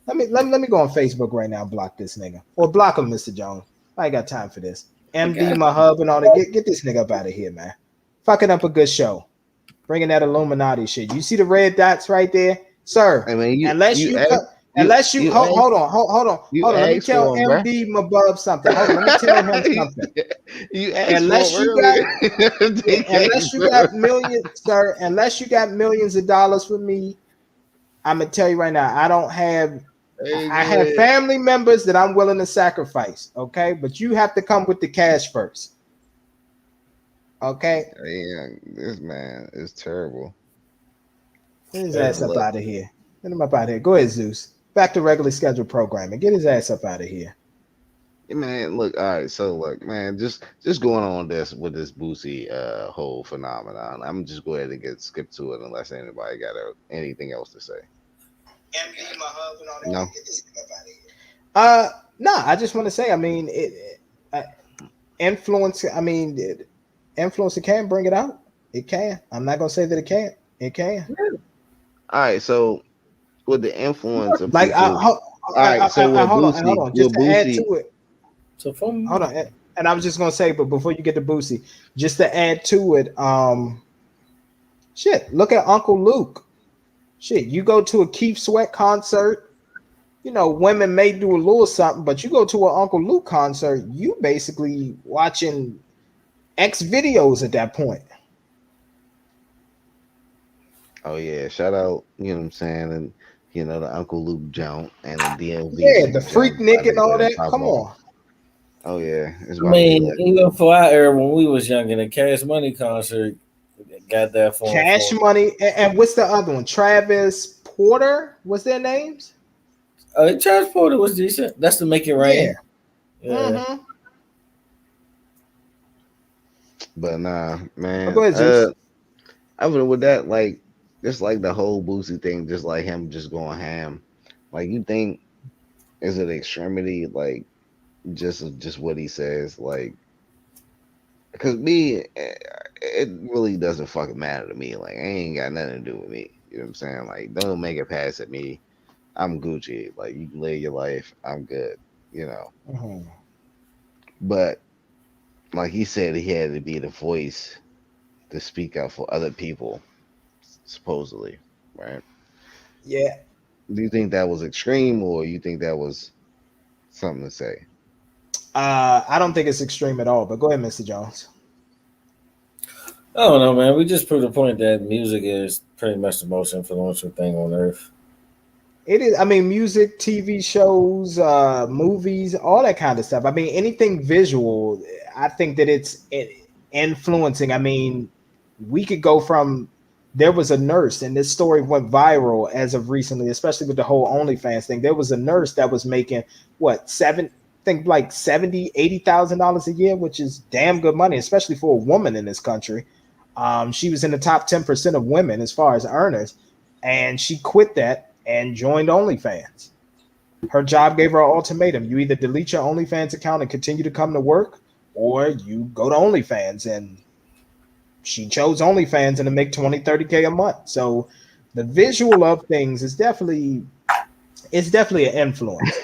Let me go on Facebook right now and block this nigga. Or block him, Mr. Jones. I ain't got time for this. MD my hub and all that. Get this nigga up out of here, man. Fucking up a good show. Bringing that Illuminati shit. You see the red dots right there, sir? I mean, Unless you you asked, cut. Unless you hold on. you Let me asked tell for him, bro. MD Mabub something. Hold on, let me tell him something. You asked for Unless him you got earlier. Yeah, DK, unless you bro. got millions, sir, unless you got millions of dollars for me, I'm gonna tell you right now, I don't have. Hey, I have good. family members that I'm willing to sacrifice. Okay, but you have to come with the cash first. Okay, Yeah, this man is terrible. get his Hey, ass up Look, out of here. Get him up out of here. Go ahead, Zeus. Back to regularly scheduled programming. Get his ass up out of here. man, look, all right, so look, man, just going on this with this Boosie whole phenomenon. I'm just go ahead and get skip to it unless anybody got anything else to say. MD, my hub and all that. No. Get this nigga up out of here. No, I just want to say, I mean, influence. I mean, influence. It can bring it out. It can. I'm not gonna say that it can't. It can. All right, so with the influence of Like, people, all right, so with hold Boosie, on. Just to add to it, So from hold on. And I was just gonna say, but before you get to Boosie, just to add to it, shit. Look at Uncle Luke. Shit, you go to a Keith Sweat concert. You know, women may do a little something, but you go to an Uncle Luke concert, you basically watching X videos at that point. oh yeah, shout out, you know what I'm saying, and the Uncle Luke jump and the Yeah, DLV the Freak jump about Nick to and go all ahead and that. pop Come off. on. Oh yeah, it's I about to be mean, lit. even for our era when we was younger, the Cash Money concert got that Cash for. Money. And what's the other one? Travis Porter. What's their names? Transporter was decent. That's to Make It Yeah. Rain. Yeah. Mm-hmm. But nah, Go man. ahead, Zeus. I mean, with that, like, just like the whole Boosie thing, just like him just going ham. Like, you think is it extremity? Like, just what he says, like, because me, it really doesn't fucking matter to me. Like, it ain't got nothing to do with me. You know what I'm saying? Like, don't make it pass at me. I'm Gucci. Like, you can live your life. I'm good. You know. Mhm. But like he said, he had to be the voice to speak out for other people, supposedly, right? Yeah. Do you think that was extreme, or you think that was something to say? I don't think it's extreme at all, but go ahead, Mr. Jones. I don't know, man. We just proved the point that music is pretty much the most influential thing on earth. It is, I mean, music, TV shows, movies, all that kind of stuff. I mean, anything visual, I think that it's influencing. I mean, we could go from there was a nurse, and this story went viral as of recently, especially with the whole OnlyFans thing. There was a nurse that was making what think like 70, $80,000 a year, which is damn good money, especially for a woman in this country. She was in the top 10% of women as far as earners, and she quit that and joined OnlyFans. Her job gave her an ultimatum. You either delete your OnlyFans account and continue to come to work, or you go to OnlyFans. And she chose OnlyFans and to make 20, 30K a month. So the visual of things is definitely an influence.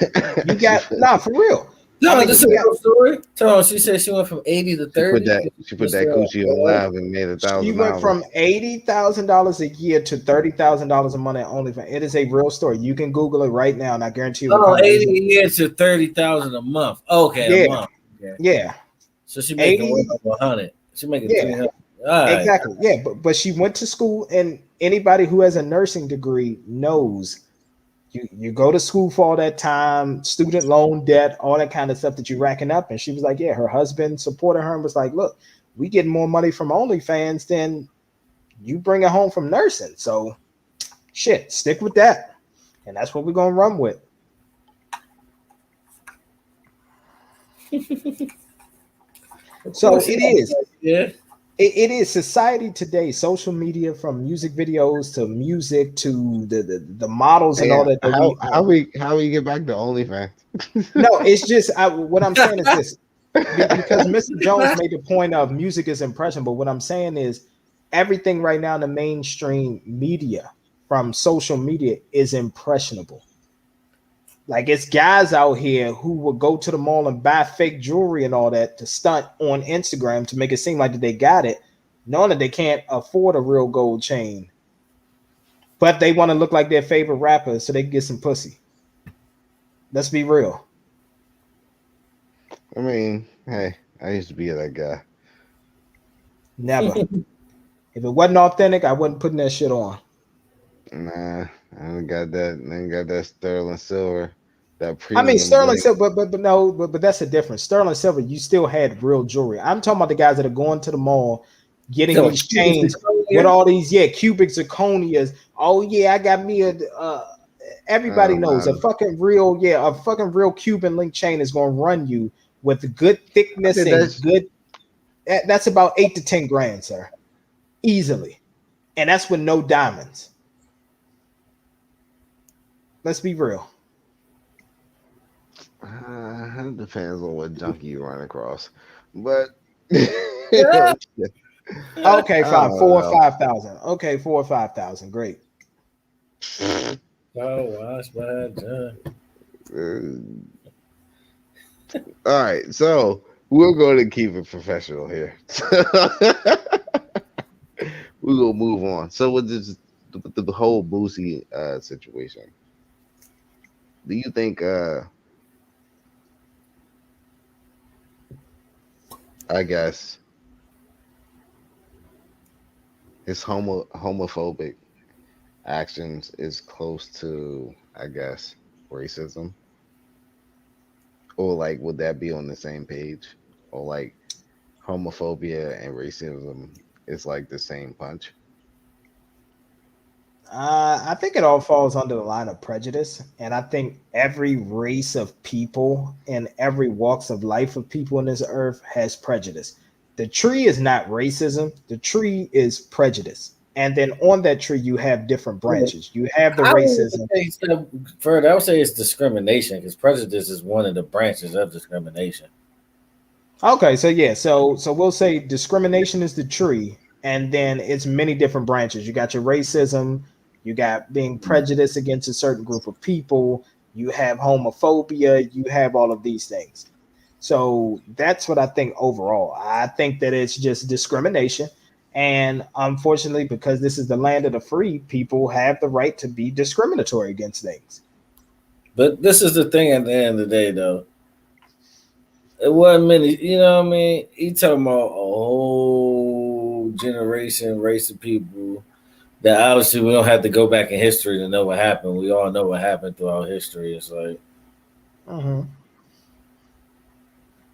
You got for real. No, this is a real story. So she said she went from 80 to 30. She put that coochie on live and made She went $1,000. from $80,000 a year to $30,000 a month at OnlyFans. It is a real story. You can Google it right now, and I guarantee you. Oh, 80 a year to 30,000 a month. Okay, yeah. a month. Okay. Yeah. So she making 100. She making 300. Right. Exactly. Yeah, but she went to school, and anybody who has a nursing degree knows you go to school for all that time, student loan debt, all that kind of stuff that you're racking up. And she was like, yeah, her husband supported her and was like, look, we get more money from OnlyFans than you bring it home from nursing. So shit, stick with that. And that's what we're going to run with. So it is. Yeah. It is society today, social media, from music videos to music to the models and all that. How we get back to OnlyFans? No, it's just what I'm saying is this, because Mr. Jones made the point of music is impressionable. What I'm saying is everything right now in the mainstream media from social media is impressionable. Like, it's guys out here who will go to the mall and buy fake jewelry and all that to stunt on Instagram to make it seem like that they got it, knowing that they can't afford a real gold chain. But they want to look like their favorite rapper so they can get some pussy. Let's be real. I mean, hey, I used to be that guy. Never. If it wasn't authentic, I wasn't putting that shit on. Nah, I ain't got that sterling silver. I mean, sterling silver, but that's a difference. Sterling silver, you still had real jewelry. I'm talking about the guys that are going to the mall, getting these chains with all these cubic zirconias. Oh yeah, I got me a. Everybody knows a fucking real Cuban link chain is going to run you with good thickness and good. That's about 8 to 10 grand, sir, easily, and that's with no diamonds. Let's be real. It depends on what junkie you run across, but okay, fine, 4,000 or 5,000. Okay, 4,000 or 5,000, great. Watch my all right, so we're going to keep it professional here. We're gonna move on. So with the whole Boosie situation, do you think I guess his homophobic actions is close to, I guess, racism? Or like, would that be on the same page? Or like homophobia and racism is like the same punch? I think it all falls under the line of prejudice. And I think every race of people and every walks of life of people on this earth has prejudice. The tree is not racism. The tree is prejudice. And then on that tree, you have different branches. You have the racism. Further, I would say it's discrimination, because prejudice is one of the branches of discrimination. Okay, so yeah, so we'll say discrimination is the tree, and then it's many different branches. You got your racism, you got being prejudiced against a certain group of people, you have homophobia, you have all of these things. So that's what I think overall. I think that it's just discrimination. And unfortunately, because this is the land of the free, people have the right to be discriminatory against things. But this is the thing at the end of the day, though. It wasn't many, you know what I mean? You talking about a whole generation, race of people that obviously we don't have to go back in history to know what happened. We all know what happened throughout history. It's like,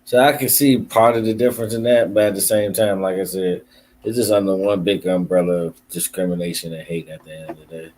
so I can see part of the difference in that, but at the same time, like I said, it's just under one big umbrella of discrimination and hate at the end of the day.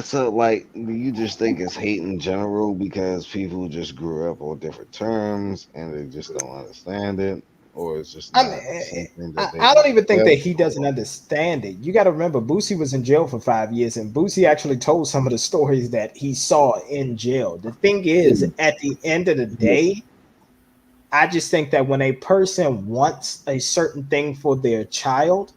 So like, do you just think it's hate in general because people just grew up on different terms and they just don't understand it? Or it's just I don't even think that he doesn't understand it. You got to remember, Boosie was in jail for 5 years, and Boosie actually told some of the stories that he saw in jail. The thing is, at the end of the day, I just think that when a person wants a certain thing for their child,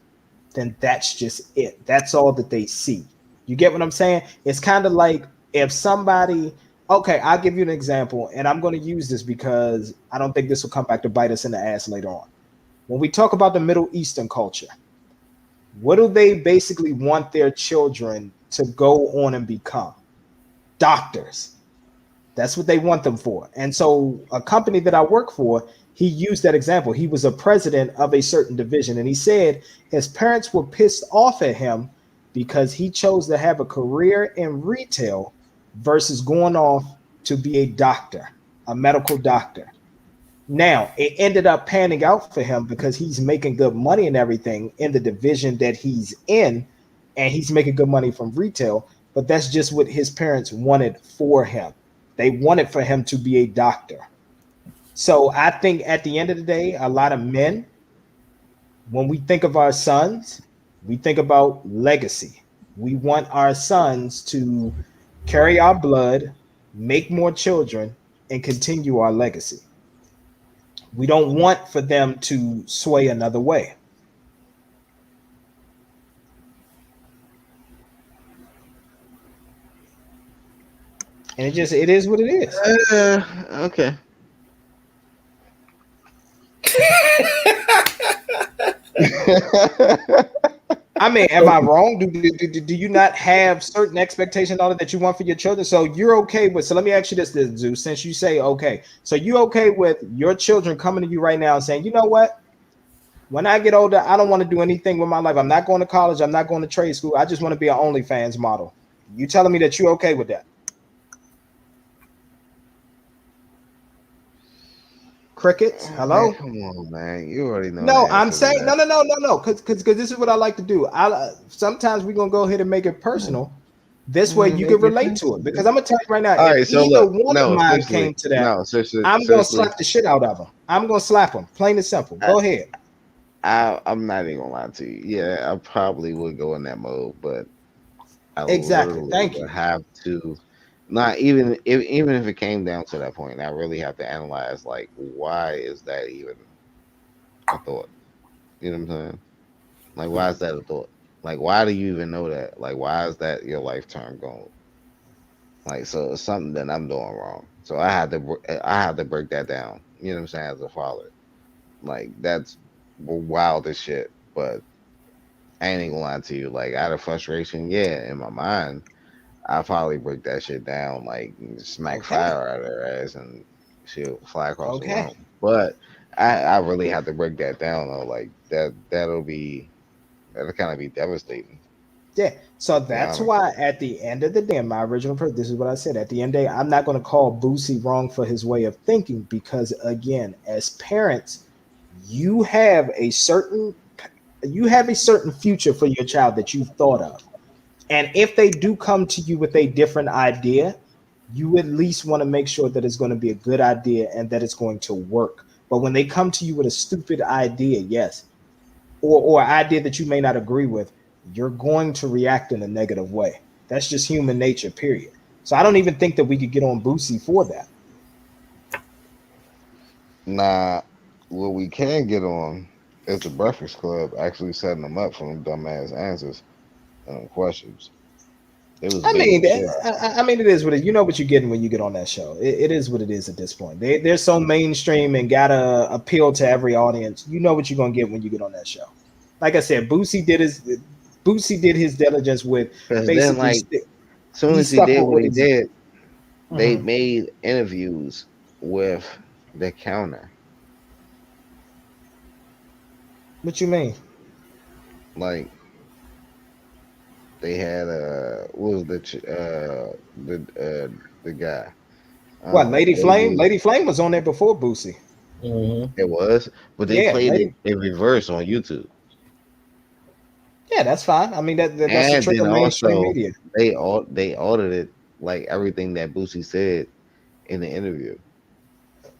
then that's just it. That's all that they see. You get what I'm saying? It's kind of like if somebody, okay, I'll give you an example, and I'm going to use this because I don't think this will come back to bite us in the ass later on. When we talk about the Middle Eastern culture, what do they basically want their children to go on and become? Doctors. That's what they want them for. And so a company that I work for, he used that example. He was a president of a certain division, and he said his parents were pissed off at him because he chose to have a career in retail versus going off to be a doctor, a medical doctor. Now, it ended up panning out for him because he's making good money and everything in the division that he's in, and he's making good money from retail, but that's just what his parents wanted for him. They wanted for him to be a doctor. So I think at the end of the day, a lot of men, when we think of our sons, we think about legacy. We want our sons to carry our blood, make more children, and continue our legacy. We don't want for them to sway another way. And it is what it is. Okay. I mean, am I wrong? Do you not have certain expectations on it that you want for your children? So you're okay with, so let me ask you this, Zeus, since you say okay. So you okay with your children coming to you right now and saying, you know what? When I get older, I don't want to do anything with my life. I'm not going to college. I'm not going to trade school. I just want to be an OnlyFans model. You telling me that you're okay with that? Crickets, hello. Man, come on, man. You already know. No, I'm saying no. Because this is what I like to do. Sometimes we're gonna go ahead and make it personal. This way you can relate to it. Because I'm gonna tell you right now, if either one of mine came to that, I'm gonna slap the shit out of them. I'm gonna slap them, plain and simple. Go ahead. I'm not even gonna lie to you. Yeah, I probably would go in that mode, but I exactly. Thank you. Have to. Not even if it came down to that point, I really have to analyze, like, why is that even a thought? You know what I'm saying? Like, why is that a thought? Like, why do you even know that? Like, why is that your lifetime goal? Like, so it's something that I'm doing wrong. So I have to break that down. You know what I'm saying? As a father, like, that's wild as shit. But I ain't gonna lie to you. Like, out of frustration, yeah, in my mind, I'll probably break that shit down, like smack fire out of her ass, and she'll fly across the room. But I really have to break that down though. Like that'll kind of be devastating. Yeah. So that's why at the end of the day, my original purpose, this is what I said. At the end of the day, I'm not going to call Boosie wrong for his way of thinking, because again, as parents, you have a certain future for your child that you've thought of. And if they do come to you with a different idea, you at least want to make sure that it's going to be a good idea and that it's going to work. But when they come to you with a stupid idea, yes, or an idea that you may not agree with, you're going to react in a negative way. That's just human nature, period. So I don't even think that we could get on Boosie for that. Nah, what we can get on is the Breakfast Club actually setting them up for them dumbass answers. Questions. It is what it is. You know what you're getting when you get on that show. It is what it is at this point. They're so mainstream and gotta appeal to every audience. You know what you're gonna get when you get on that show. Like I said, Boosie did his diligence with basically. Then, like, as soon as he did what he did, they made interviews with the counter. What you mean? Like, they had what was the guy? What, Lady Flame? Lady Flame was on there before Boosie. Mm-hmm. It was, but they played it in reverse on YouTube. Yeah, that's fine. I mean, that's the trick of mainstream media. They audited like everything that Boosie said in the interview.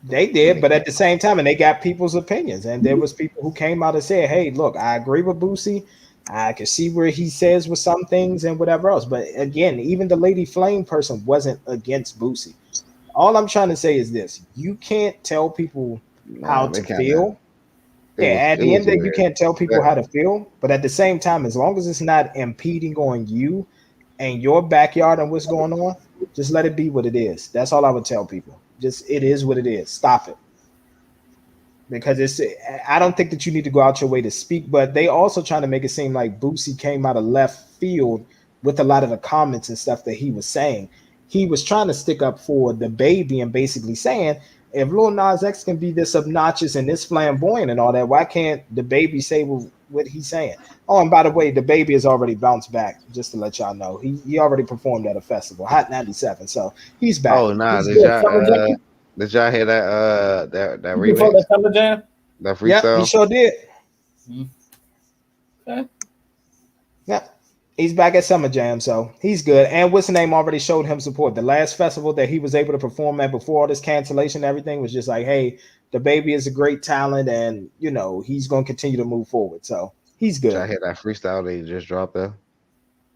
They did, but at the same time, and they got people's opinions, and there was people who came out and said, "Hey, look, I agree with Boosie. I can see where he says with some things and whatever else." But again, even the Lady Flame person wasn't against Boosie. All I'm trying to say is this: you can't tell people how to feel. At the end of the day, you can't tell people how to feel. But at the same time, as long as it's not impeding on you, and your backyard and what's going on, just let it be what it is. That's all I would tell people. Just it is what it is. Stop it. Because I don't think that you need to go out your way to speak, but they also trying to make it seem like Boosie came out of left field with a lot of the comments and stuff that he was saying. He was trying to stick up for the baby and basically saying, if Lil Nas X can be this obnoxious and this flamboyant and all that, why can't the baby say what he's saying? Oh, and by the way, the baby has already bounced back, just to let y'all know. He already performed at a festival, Hot 97, so he's back. Oh nah, He's did y'all hear that Before remix? the Summer Jam? That Yeah, freestyle? he sure did. Okay. Yeah, he's back at Summer Jam, so he's good. And what's the name already showed him support. The last festival that he was able to perform at before all this cancellation and everything was just like, hey, the baby is a great talent, and you know he's going to continue to move forward. So he's Did y'all good. hear that freestyle they just dropped there?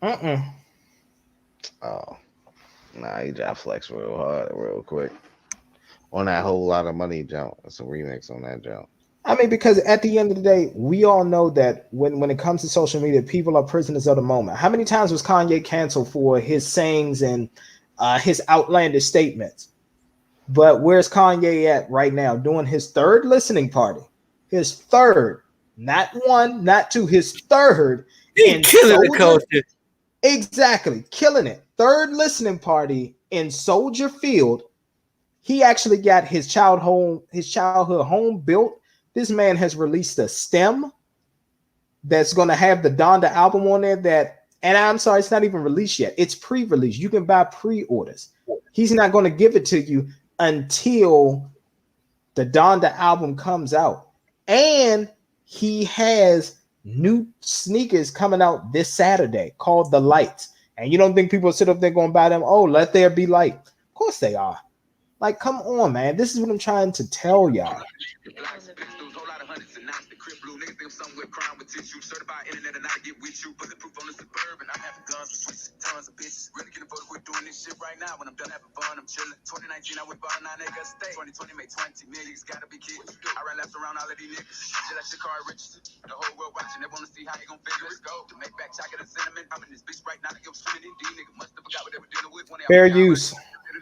Mm-mm. Oh, nah, he just flexed real hard, real quick. On that whole lot of money jump. That's a remix on that jump. I mean, because at the end of the day, we all know that when it comes to social media, people are prisoners of the moment. How many times was Kanye canceled for his sayings and his outlandish statements? But where's Kanye at right now? Doing his third listening party. His third, not one, not two, his third. He killing the culture. Exactly, killing it. Third listening party in Soldier Field. He actually got his childhood home built. This man has released a stem that's going to have the Donda album on there and I'm sorry, it's not even released yet. It's pre-release. You can buy pre-orders. He's not going to give it to you until the Donda album comes out. And he has new sneakers coming out this Saturday called The Lights. And you don't think people sit up there going to buy them? Oh, let there be light. Of course they are. Like, come on, man. This is what I'm trying to tell y'all. Somewhere crying with tissue, certified internet, and I get with you. Bulletproof on the suburban. I'm having guns with switches, tons of bitches. Really can afford to quit doing this shit right now. When I'm done having fun, I'm chilling. 2019, I went bought a 9-acre estate. 2020 made 20 million. Gotta be kidding. I ran laps around all of these niggas. Shit like Shakari Richardson. The whole world watching. They wanna see how you gon' figure it. Go to make back chocolate and cinnamon. I'm in this bitch right now to go swimming in. These niggas must have forgot what they were dealing with when they fair use.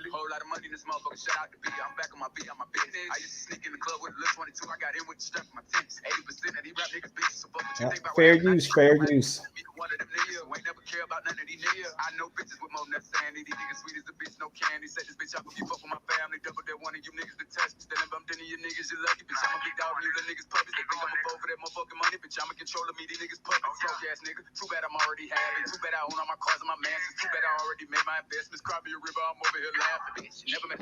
Whole lot of money in this motherfucker. Shout out to B. I'm back on my B on my business. I used to sneak in the club with a little 22. I got in with the strap on my tits. 80% of these rap niggas bitches. So fuck what you think about fair use, fair use. One of them niggas who ain't never care about none of these niggas. I know bitches with more nuts than these niggas sweet as a bitch, no candy. Said this bitch I give up on my family. Double that one of you niggas to test me. Standing bumped into you niggas, you lucky. Bitch, I'm a big dog, you little niggas puppies. They think I'm a fool for that motherfucking money. Bitch, I'm a controller, me, these niggas puppets. Broke ass nigga. Too bad I'm already having. Too bad I own all my cars and my mansions. Too bad I already made my investments. Cry me a river, I'm over here laughing. Bitch, you never met.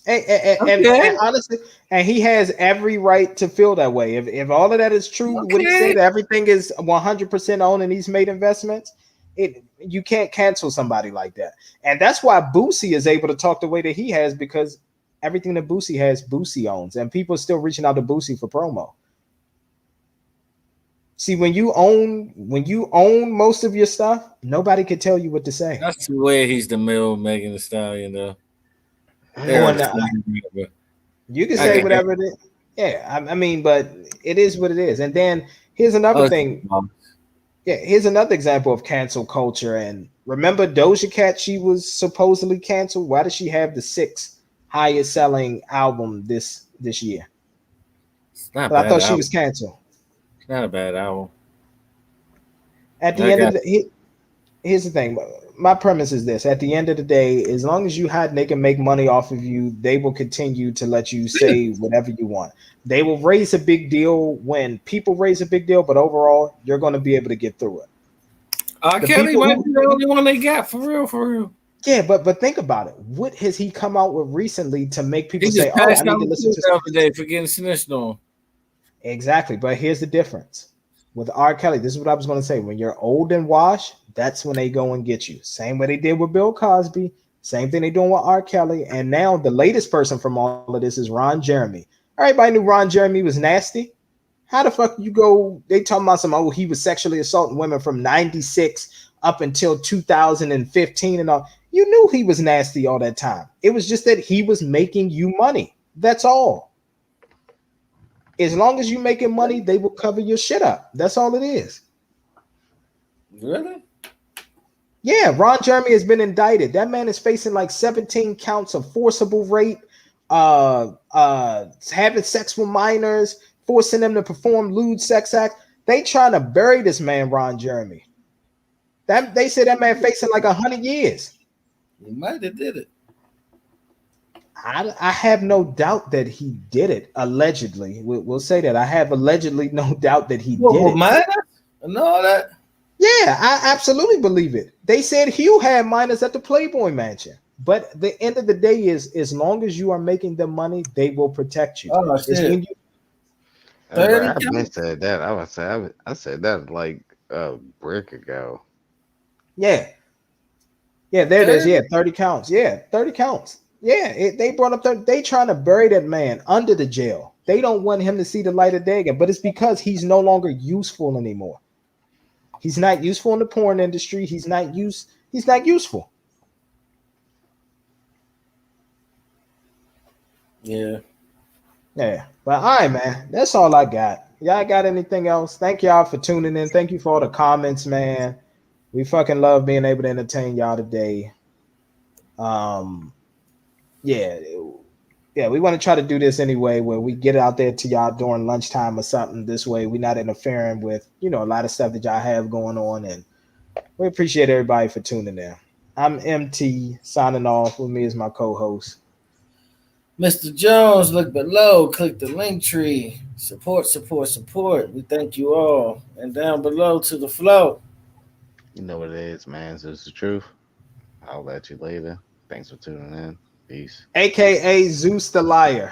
And honestly, and he has every right to feel that way. If all of that is true, what he said, everything is 100% on, and he's made investments. You can't cancel somebody like that, and that's why Boosie is able to talk the way that he has, because everything that Boosie has, Boosie owns, and people are still reaching out to Boosie for promo. See, when you own most of your stuff, nobody can tell you what to say. That's the way he's the mill Megan Thee Stallion, though. You can say whatever it is. Yeah, I mean, but it is what it is. And then here's another thing. Yeah, here's another example of cancel culture. And remember Doja Cat, she was supposedly canceled. Why does she have the 6th highest selling album this year? I thought she was canceled. It's not a bad album. At the end of the here's the thing. My premise is this: at the end of the day, as long as you hide, they can make money off of you. They will continue to let you say whatever you want. They will raise a big deal when people raise a big deal, but overall, you're going to be able to get through it. Kelly might be the only one they got for real. Yeah, but think about it. What has he come out with recently to make people say, "Oh, I need to listen to the other day for getting snitched on"? Exactly, but here's the difference. With R. Kelly, this is what I was going to say. When you're old and washed, that's when they go and get you. Same way they did with Bill Cosby. Same thing they doing with R. Kelly. And now the latest person from all of this is Ron Jeremy. Everybody knew Ron Jeremy was nasty. How the fuck you go? They talking about he was sexually assaulting women from 96 up until 2015 and all. You knew he was nasty all that time. It was just that he was making you money. That's all. As long as you're making money, they will cover your shit up. That's all it is. Really? Yeah, Ron Jeremy has been indicted. That man is facing like 17 counts of forcible rape, having sex with minors, forcing them to perform lewd sex acts. They trying to bury this man, Ron Jeremy. That they say that man facing like 100 years. He might have did it. I have no doubt that he did it. Allegedly, we'll say that. I have allegedly no doubt that he did it. Minors and all that. Yeah, I absolutely believe it. They said Hugh had minors at the Playboy Mansion. But the end of the day is, as long as you are making them money, they will protect you. Oh, shit. I've been said that. I said that like a brick ago. Yeah. Yeah, there it is. Yeah, 30 counts. Yeah, 30 counts. Yeah, they brought up they trying to bury that man under the jail. They don't want him to see the light of day again, but it's because he's no longer useful anymore. He's not useful in the porn industry. He's not useful. Yeah. Yeah. But all right, man. That's all I got. Y'all got anything else? Thank y'all for tuning in. Thank you for all the comments, man. We fucking love being able to entertain y'all today. Yeah, we want to try to do this anyway, where we get it out there to y'all during lunchtime or something. This way, we're not interfering with, a lot of stuff that y'all have going on, and we appreciate everybody for tuning in. I'm MT signing off. With me is my co-host, Mr. Jones. Look below, click the link tree. Support. We thank you all, and down below to the flow. You know what it is, man. It's the truth. I'll let you later. Thanks for tuning in. Peace. aka Zeus the Liar.